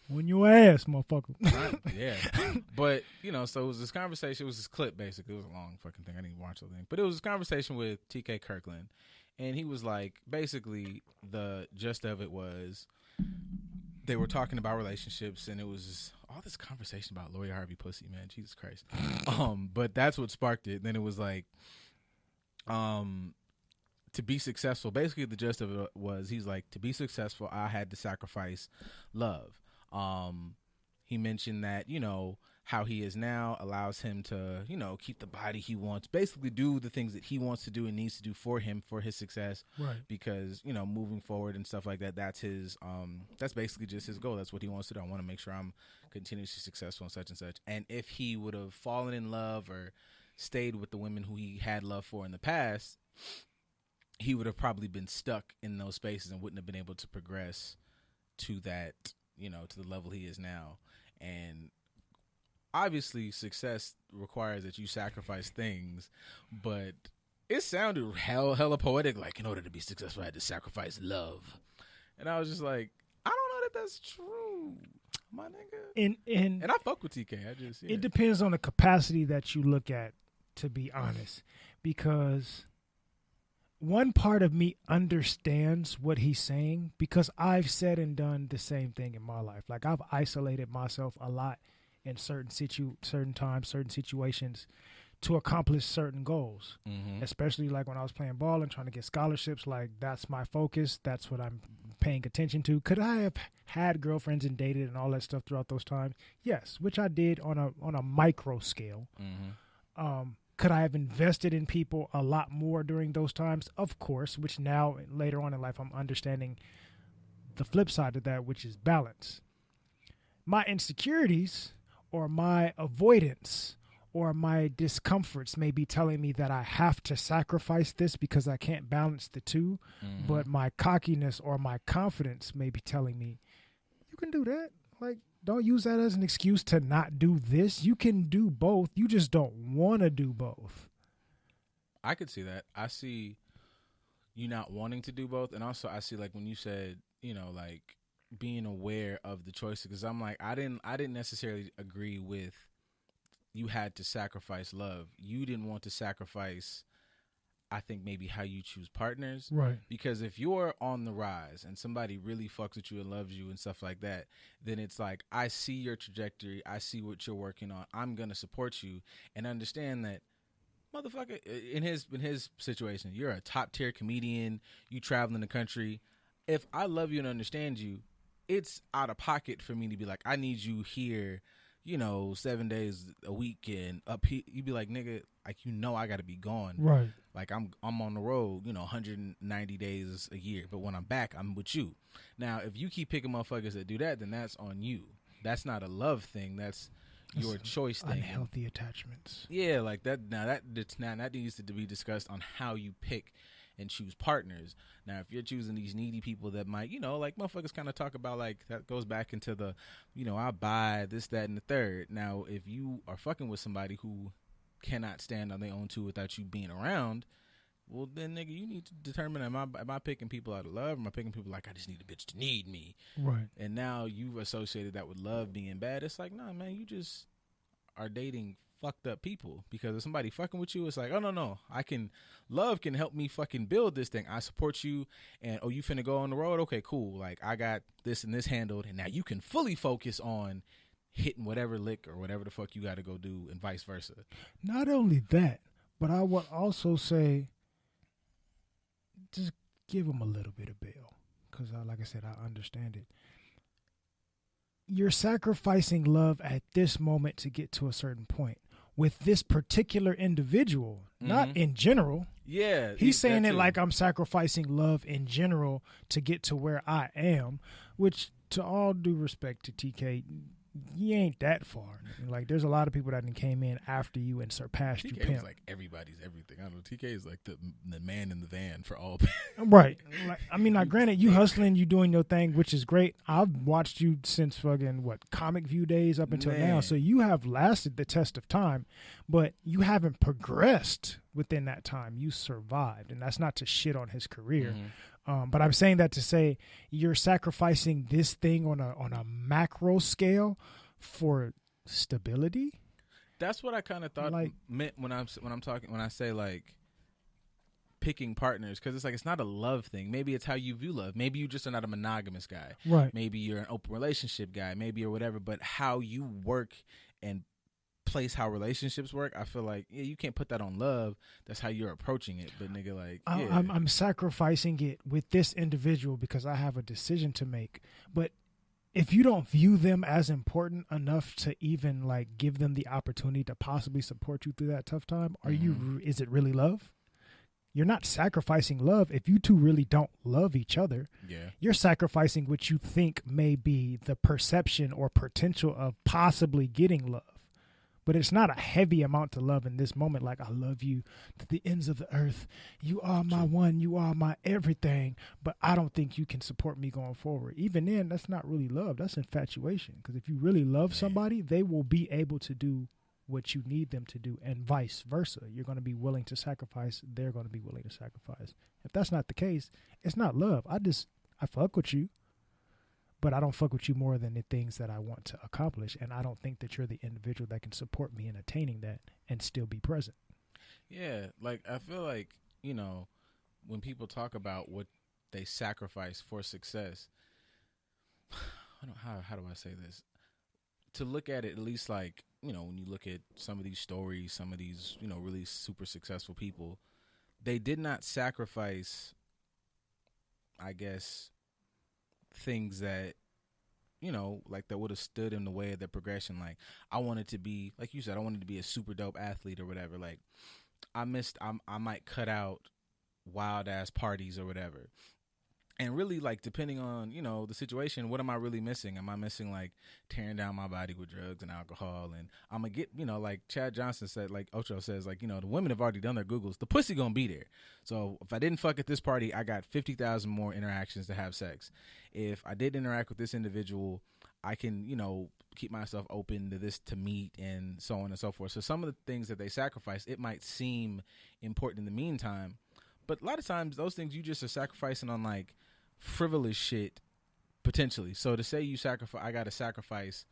[SPEAKER 3] On your ass, motherfucker.
[SPEAKER 2] Yeah. But, so it was this conversation. It was this clip, basically. It was a long fucking thing. I didn't even watch the thing. But it was this conversation with TK Kirkland. And he was like, basically, the gist of it was they were talking about relationships, and it was all this conversation about Lori Harvey pussy, man. Jesus Christ. But that's what sparked it. Then it was like, to be successful, basically the gist of it was, he's like, to be successful, I had to sacrifice love. He mentioned that, how he is now allows him to, keep the body he wants, basically do the things that he wants to do and needs to do for him, for his success.
[SPEAKER 3] Right.
[SPEAKER 2] Because, moving forward and stuff like that, that's his, that's basically just his goal. That's what he wants to do. I want to make sure I'm continuously successful and such and such. And if he would have fallen in love or stayed with the women who he had love for in the past, he would have probably been stuck in those spaces and wouldn't have been able to progress to that, to the level he is now. And obviously success requires that you sacrifice things, but it sounded hella poetic, like, in order to be successful I had to sacrifice love. And I was just like, I don't know that that's true, my nigga. And I fuck with TK. It
[SPEAKER 3] depends on the capacity that you look at, to be honest, because one part of me understands what he's saying, because I've said and done the same thing in my life. Like, I've isolated myself a lot in certain times, certain situations, to accomplish certain goals. Mm-hmm. Especially like when I was playing ball and trying to get scholarships. Like, that's my focus. That's what I'm paying attention to. Could I have had girlfriends and dated and all that stuff throughout those times? Yes, which I did on a micro scale. Mm-hmm. Could I have invested in people a lot more during those times? Of course, which now later on in life I'm understanding the flip side of that, which is balance. My insecurities or my avoidance or my discomforts may be telling me that I have to sacrifice this because I can't balance the two. Mm-hmm. But my cockiness or my confidence may be telling me, you can do that. Like, don't use that as an excuse to not do this. You can do both. You just don't want to do both.
[SPEAKER 2] I could see that. I see you not wanting to do both. And also I see, like, when you said, like, being aware of the choices, because I'm like, I didn't necessarily agree with you had to sacrifice love. You didn't want to sacrifice, I think, maybe how you choose partners.
[SPEAKER 3] Right.
[SPEAKER 2] Because if you're on the rise and somebody really fucks with you and loves you and stuff like that, then it's like, I see your trajectory. I see what you're working on. I'm going to support you and understand that, motherfucker, in his situation, you're a top tier comedian. You traveling the country. If I love you and understand you, it's out of pocket for me to be like, I need you here, 7 days a week and up here. You'd be like, nigga, like, I got to be gone.
[SPEAKER 3] Right.
[SPEAKER 2] Like, I'm on the road, 190 days a year. But when I'm back, I'm with you. Now, if you keep picking motherfuckers that do that, then that's on you. That's not a love thing. That's your choice thing.
[SPEAKER 3] Unhealthy attachments.
[SPEAKER 2] Yeah, like that. Now that needs to be discussed on how you pick and choose partners. Now, if you're choosing these needy people that might, like motherfuckers kind of talk about, like, that goes back into the, I buy this, that, and the third. Now, if you are fucking with somebody who cannot stand on their own two without you being around, well, then, nigga, you need to determine, am I picking people out of love? Or am I picking people like, I just need a bitch to need me?
[SPEAKER 3] Right.
[SPEAKER 2] And now you've associated that with love being bad. It's like, nah, man, you just are dating fucked up people. Because if somebody fucking with you, it's like, oh, no, love can help me fucking build this thing. I support you, and, oh, you finna go on the road? Okay, cool. Like, I got this and this handled, and now you can fully focus on hitting whatever lick or whatever the fuck you got to go do, and vice versa.
[SPEAKER 3] Not only that, but I would also say, just give them a little bit of bail. because, like I said, I understand it. You're sacrificing love at this moment to get to a certain point with this particular individual, not in general.
[SPEAKER 2] Yeah.
[SPEAKER 3] He's saying
[SPEAKER 2] that
[SPEAKER 3] it
[SPEAKER 2] too.
[SPEAKER 3] like I'm sacrificing love in general to get to where I am, which, to all due respect to TK, you ain't that far. Like, there's a lot of people that came in after you and surpassed you,
[SPEAKER 2] TK
[SPEAKER 3] pimp.
[SPEAKER 2] is like everybody's everything. I don't know. TK is like the man in the van for all.
[SPEAKER 3] Right. Like, I mean, now, granted, you hustling, you doing your thing, which is great. I've watched you since fucking, Comic View days up until now.
[SPEAKER 2] Man.
[SPEAKER 3] So you have lasted the test of time, but you haven't progressed within that time. You survived, and that's not to shit on his career. But I'm saying that to say you're sacrificing this thing on a macro scale for stability.
[SPEAKER 2] That's what I kind of thought meant when I say like picking partners, because it's like it's not a love thing. Maybe it's how you view love. Maybe you just are not a monogamous guy.
[SPEAKER 3] Right.
[SPEAKER 2] Maybe you're an open relationship guy. Maybe or whatever. But how you work and place how relationships work, I feel like you can't put that on love. That's how you're approaching it. But nigga, like
[SPEAKER 3] I'm sacrificing it with this individual because I have a decision to make. But if you don't view them as important enough to even like give them the opportunity to possibly support you through that tough time, is it really love? You're not sacrificing love if you two really don't love each other.
[SPEAKER 2] Yeah.
[SPEAKER 3] You're sacrificing what you think may be the perception or potential of possibly getting love. But it's not a heavy amount to love in this moment. Like, I love you to the ends of the earth. You are my one. You are my everything. But I don't think you can support me going forward. Even then, that's not really love. That's infatuation. Because if you really love somebody, they will be able to do what you need them to do, and vice versa. You're going to be willing to sacrifice. They're going to be willing to sacrifice. If that's not the case, it's not love. I fuck with you. But I don't fuck with you more than the things that I want to accomplish. And I don't think that you're the individual that can support me in attaining that and still be present.
[SPEAKER 2] Yeah. Like, I feel like, when people talk about what they sacrifice for success, how do I say this? To look at it at least like, when you look at some of these stories, some of these, really super successful people, they did not sacrifice, I guess, things that like that would have stood in the way of their progression. Like, I wanted to be, like you said, I wanted to be a super dope athlete or whatever. Like, I might cut out wild ass parties or whatever. And really, like, depending on, the situation, what am I really missing? Am I missing, like, tearing down my body with drugs and alcohol? And I'm going to get, like Chad Johnson said, like Ocho says, like, the women have already done their Googles. The pussy going to be there. So if I didn't fuck at this party, I got 50,000 more interactions to have sex. If I did interact with this individual, I can, keep myself open to this to meet and so on and so forth. So some of the things that they sacrifice, it might seem important in the meantime. But a lot of times those things you just are sacrificing on, like, frivolous shit potentially. So to say I gotta sacrifice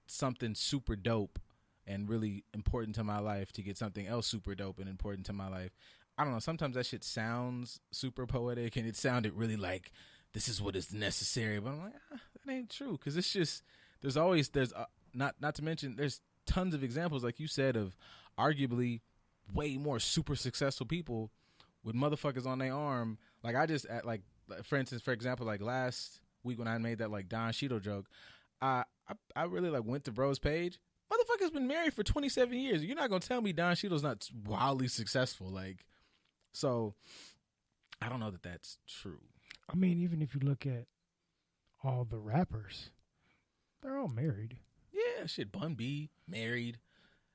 [SPEAKER 2] something super dope and really important to my life to get something else super dope and important to my life, I don't know, sometimes that shit sounds super poetic and it sounded really like this is what is necessary, but I'm like, that ain't true, because it's just there's not to mention there's tons of examples, like you said, of arguably way more super successful people with motherfuckers on their arm. Like, I just like, for example, like last week when I made that like Don Cheadle joke, I really like went to bro's page. Motherfucker's been married for 27 years. You're not gonna tell me Don Cheadle's not wildly successful. Like, so I don't know that that's true.
[SPEAKER 3] I mean, even if you look at all the rappers, they're all married.
[SPEAKER 2] Yeah, shit. Bun B married,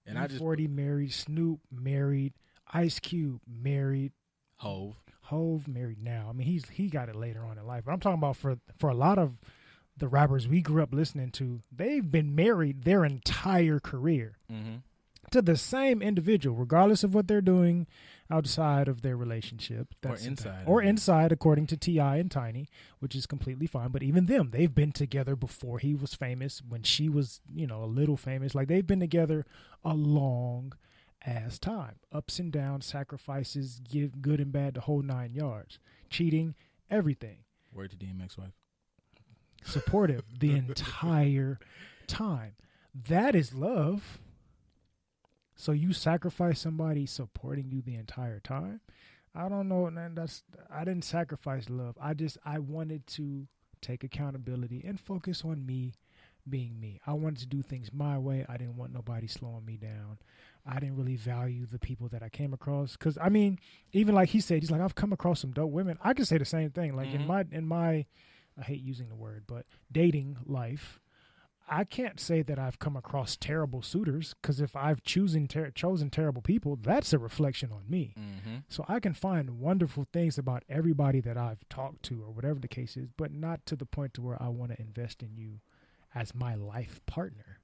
[SPEAKER 2] and
[SPEAKER 3] E40 married, Snoop married, Ice Cube married, Hove married now. I mean, he got it later on in life. But I'm talking about for a lot of the rappers we grew up listening to, they've been married their entire career to the same individual, regardless of what they're doing outside of their relationship. Or inside, according to T.I. and Tiny, which is completely fine. But even them, they've been together before he was famous, when she was, a little famous. Like, they've been together a long ass time. Ups and downs, sacrifices, give good and bad, the whole 9 yards. Cheating, everything.
[SPEAKER 2] Word to DMX wife.
[SPEAKER 3] Supportive the entire time. That is love. So you sacrifice somebody supporting you the entire time? I don't know. And I didn't sacrifice love. I wanted to take accountability and focus on me being me. I wanted to do things my way. I didn't want nobody slowing me down. I didn't really value the people that I came across. Because, I mean, even like he said, he's like, I've come across some dope women. I could say the same thing. Like in my, I hate using the word, but dating life, I can't say that I've come across terrible suitors, because if I've chosen terrible people, that's a reflection on me. So I can find wonderful things about everybody that I've talked to or whatever the case is, but not to the point to where I want to invest in you as my life partner.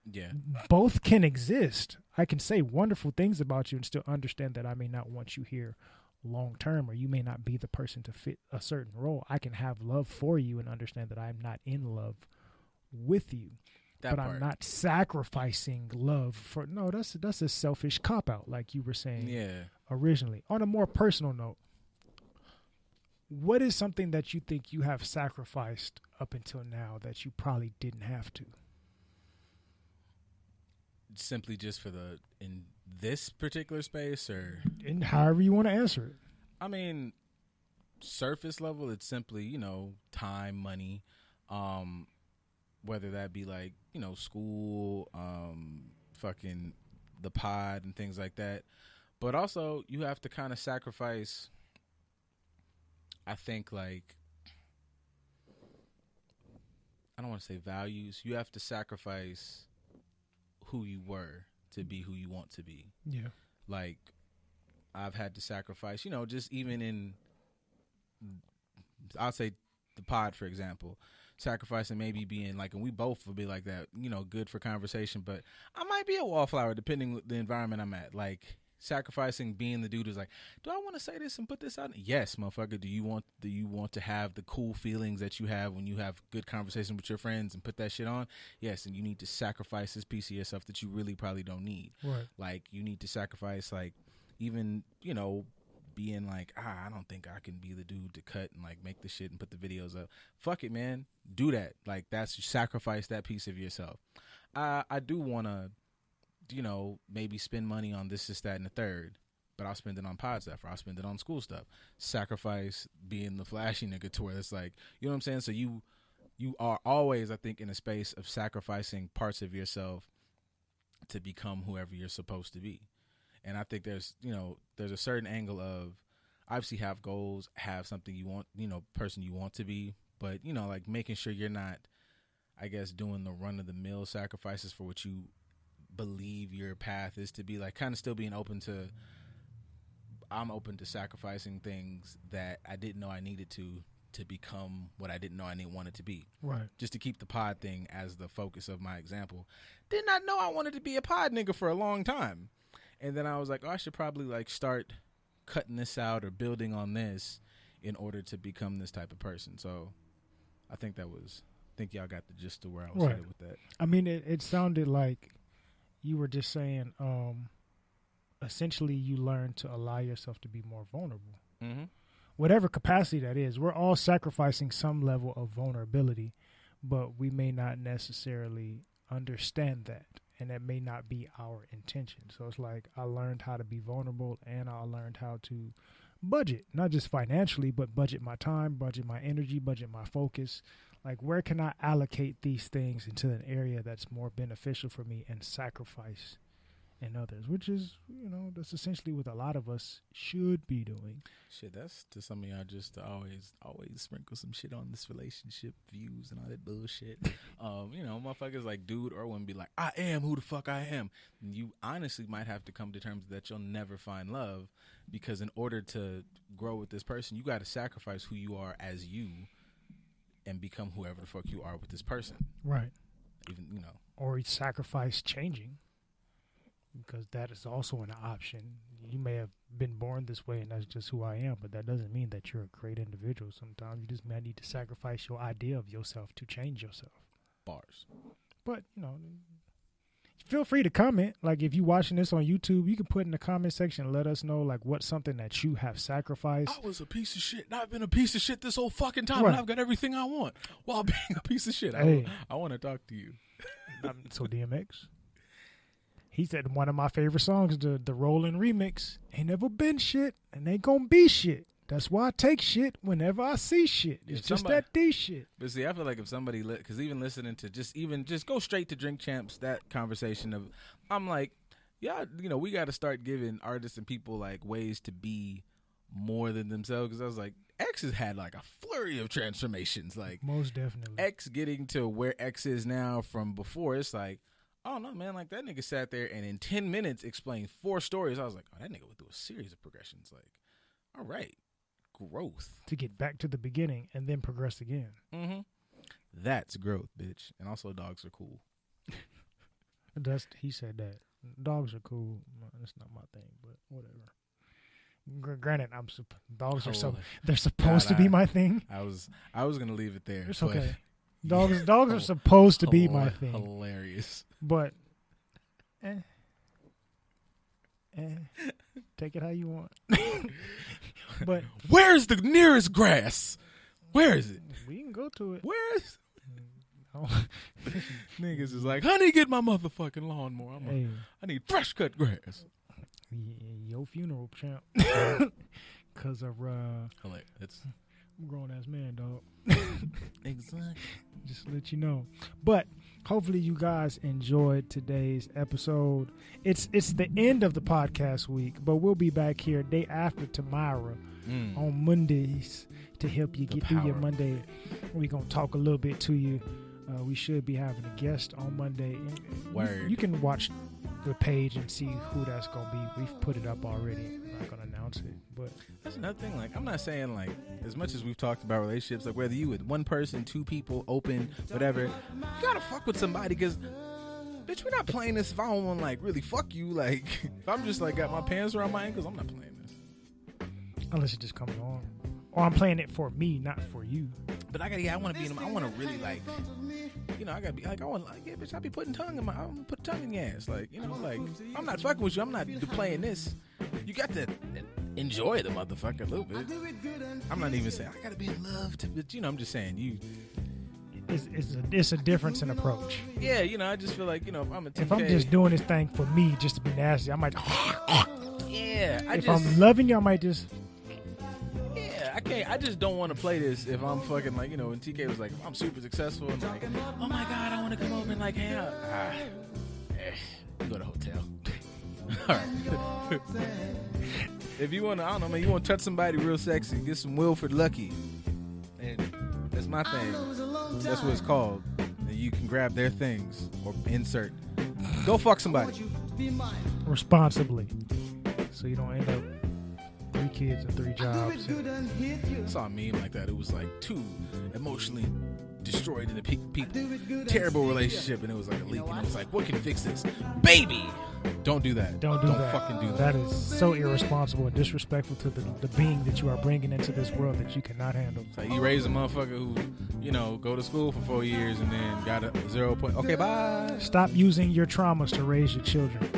[SPEAKER 2] Yeah.
[SPEAKER 3] Both can exist. I can say wonderful things about you and still understand that I may not want you here long term, or you may not be the person to fit a certain role. I can have love for you and understand that I'm not in love with you. I'm not sacrificing love for. No, that's a selfish cop out, like you were saying originally. On a more personal note, what is something that you think you have sacrificed up until now that you probably didn't have to?
[SPEAKER 2] Simply just in this particular space, or
[SPEAKER 3] in however you want to answer it.
[SPEAKER 2] I mean, surface level, it's simply, time, money, whether that be like, school, fucking the pod and things like that. But also you have to kind of sacrifice, I think, like, I don't want to say values. You have to sacrifice who you were to be who you want to be.
[SPEAKER 3] Yeah.
[SPEAKER 2] Like, I've had to sacrifice, just even in, I'll say the pod, for example, sacrificing maybe being like, and we both will be like that, good for conversation, but I might be a wallflower depending the environment I'm at. Like, sacrificing being the dude who's like, do I want to say this and put this out? Yes, motherfucker. Do you want to have the cool feelings that you have when you have good conversation with your friends and put that shit on? Yes, and you need to sacrifice this piece of yourself that you really probably don't need.
[SPEAKER 3] Right.
[SPEAKER 2] Like, you need to sacrifice, like, even, being like, I don't think I can be the dude to cut and like make the shit and put the videos up. Fuck it, man. Do that. Like, that's, sacrifice that piece of yourself. I do want to, maybe spend money on this, that, and the third, but I'll spend it on pod stuff, or I'll spend it on school stuff. Sacrifice being the flashy nigga to where it's like, you know what I'm saying? So you are always, I think, in a space of sacrificing parts of yourself to become whoever you're supposed to be. And I think there's a certain angle of, obviously have goals, have something you want, person you want to be, but, like making sure you're not, I guess, doing the run of the mill sacrifices for what you believe your path is to be, like, kind of still being open to, I'm open to sacrificing things that I didn't know I needed to become what I didn't know I wanted to be.
[SPEAKER 3] Right.
[SPEAKER 2] Just to keep the pod thing as the focus of my example. Did not know I wanted to be a pod nigga for a long time. And then I was like, I should probably like start cutting this out or building on this in order to become this type of person. So I think y'all got the gist of where I was headed with that.
[SPEAKER 3] I mean, it sounded like you were just saying, essentially you learn to allow yourself to be more vulnerable.
[SPEAKER 2] Mm-hmm.
[SPEAKER 3] Whatever capacity that is, we're all sacrificing some level of vulnerability, but we may not necessarily understand that, and that may not be our intention. So it's like, I learned how to be vulnerable, and I learned how to budget, not just financially, but budget my time, budget my energy, budget my focus. Like, where can I allocate these things into an area that's more beneficial for me and sacrifice in others, which is, that's essentially what a lot of us should be doing.
[SPEAKER 2] Shit, that's to some of y'all just to always sprinkle some shit on this relationship views and all that bullshit. Motherfuckers like dude or woman be like, I am who the fuck I am. And you honestly might have to come to terms that you'll never find love, because in order to grow with this person, you got to sacrifice who you are as you and become whoever the fuck you are with this person.
[SPEAKER 3] Right.
[SPEAKER 2] Even,
[SPEAKER 3] or sacrifice changing, because that is also an option. You may have been born this way and that's just who I am, but that doesn't mean that you're a great individual. Sometimes you just may need to sacrifice your idea of yourself to change yourself.
[SPEAKER 2] Bars.
[SPEAKER 3] But, feel free to comment. Like, if you're watching this on YouTube, you can put in the comment section and let us know, like, what's something that you have sacrificed.
[SPEAKER 2] I was a piece of shit. I've been a piece of shit this whole fucking time,
[SPEAKER 3] right.
[SPEAKER 2] And I've got everything I want while being a piece of shit.
[SPEAKER 3] Hey.
[SPEAKER 2] I want to talk to you.
[SPEAKER 3] So DMX, He said one of my favorite songs, the Rollin' remix, ain't never been shit and ain't gonna be shit. That's why I take shit whenever I see shit. It's just that D shit.
[SPEAKER 2] But see, I feel like if somebody, because even listening to just go straight to Drink Champs, that conversation of, I'm like, yeah, we got to start giving artists and people like ways to be more than themselves. Because I was like, X has had like a flurry of transformations. Like,
[SPEAKER 3] most definitely.
[SPEAKER 2] X getting to where X is now from before, it's like, oh no, man, like that nigga sat there and in 10 minutes explained 4 stories. I was like, oh, that nigga went through a series of progressions. Like, all right. Growth
[SPEAKER 3] to get back to the beginning and then progress again.
[SPEAKER 2] Mm-hmm. That's growth, bitch. And also, dogs are cool.
[SPEAKER 3] He said that dogs are cool. That's not my thing, but whatever. Granted, dogs are they're supposed to be my thing.
[SPEAKER 2] I was gonna leave it there.
[SPEAKER 3] It's okay. Dogs are supposed to be my thing.
[SPEAKER 2] Hilarious,
[SPEAKER 3] but take it how you want. But
[SPEAKER 2] where's the nearest grass? Where is it?
[SPEAKER 3] We can go to it.
[SPEAKER 2] Where is? Niggas is like, honey, get my motherfucking lawnmower. I need fresh cut grass.
[SPEAKER 3] Your funeral, champ. Because of
[SPEAKER 2] it's
[SPEAKER 3] grown ass man, dog.
[SPEAKER 2] Exactly.
[SPEAKER 3] Just to let you know. But hopefully you guys enjoyed today's episode. It's the end of the podcast week, but we'll be back here day after tomorrow on Mondays to help you get through your Monday. We're going to talk a little bit to you. We should be having a guest on Monday.
[SPEAKER 2] Word.
[SPEAKER 3] You can watch the page and see who that's going to be. We've put it up already. I'm not going to announce it, but
[SPEAKER 2] that's another thing. Like, I'm not saying like as much as we've talked about relationships, like whether you with one person, 2 people, open, whatever, you gotta fuck with somebody because, bitch, we're not playing this if I don't want to like really fuck you. Like, if I'm just like got my pants around my ankles, I'm not playing this.
[SPEAKER 3] Unless it just comes on, or I'm playing it for me, not for you.
[SPEAKER 2] But I want to be in them. I want to really like, I gotta be like, I want like, yeah, bitch, I be putting tongue in my, I'm gonna put tongue in your ass, like, like, I'm not fucking with you. I'm not playing this. You got to enjoy the motherfucker a little bit. I'm not even saying I gotta be in love, but I'm just saying you.
[SPEAKER 3] It's a difference in approach.
[SPEAKER 2] Yeah, I just feel like
[SPEAKER 3] if I'm just doing this thing for me, just to be nasty, I might.
[SPEAKER 2] Yeah,
[SPEAKER 3] if I'm loving you, I might just.
[SPEAKER 2] I just don't want to play this if I'm fucking like, when TK was like, I'm super successful and like, oh my God, I want to come over and like hang out. You go to the hotel. All right. If you want to, I don't know, man, you want to touch somebody real sexy, get some Wilford Lucky. And that's my thing. That's what it's called. And you can grab their things or insert. Go fuck somebody.
[SPEAKER 3] Responsibly. So you don't end up 3 kids and 3 jobs.
[SPEAKER 2] I saw a meme like that. It was like 2 emotionally destroyed in a people, terrible relationship, and it was like a leak. And it was like, what can fix this? Baby! Don't do that. Don't fucking do that.
[SPEAKER 3] That is so irresponsible and disrespectful to the being that you are bringing into this world that you cannot handle.
[SPEAKER 2] It's like you raise a motherfucker who, go to school for 4 years and then got a 0 point. Okay, bye.
[SPEAKER 3] Stop using your traumas to raise your children.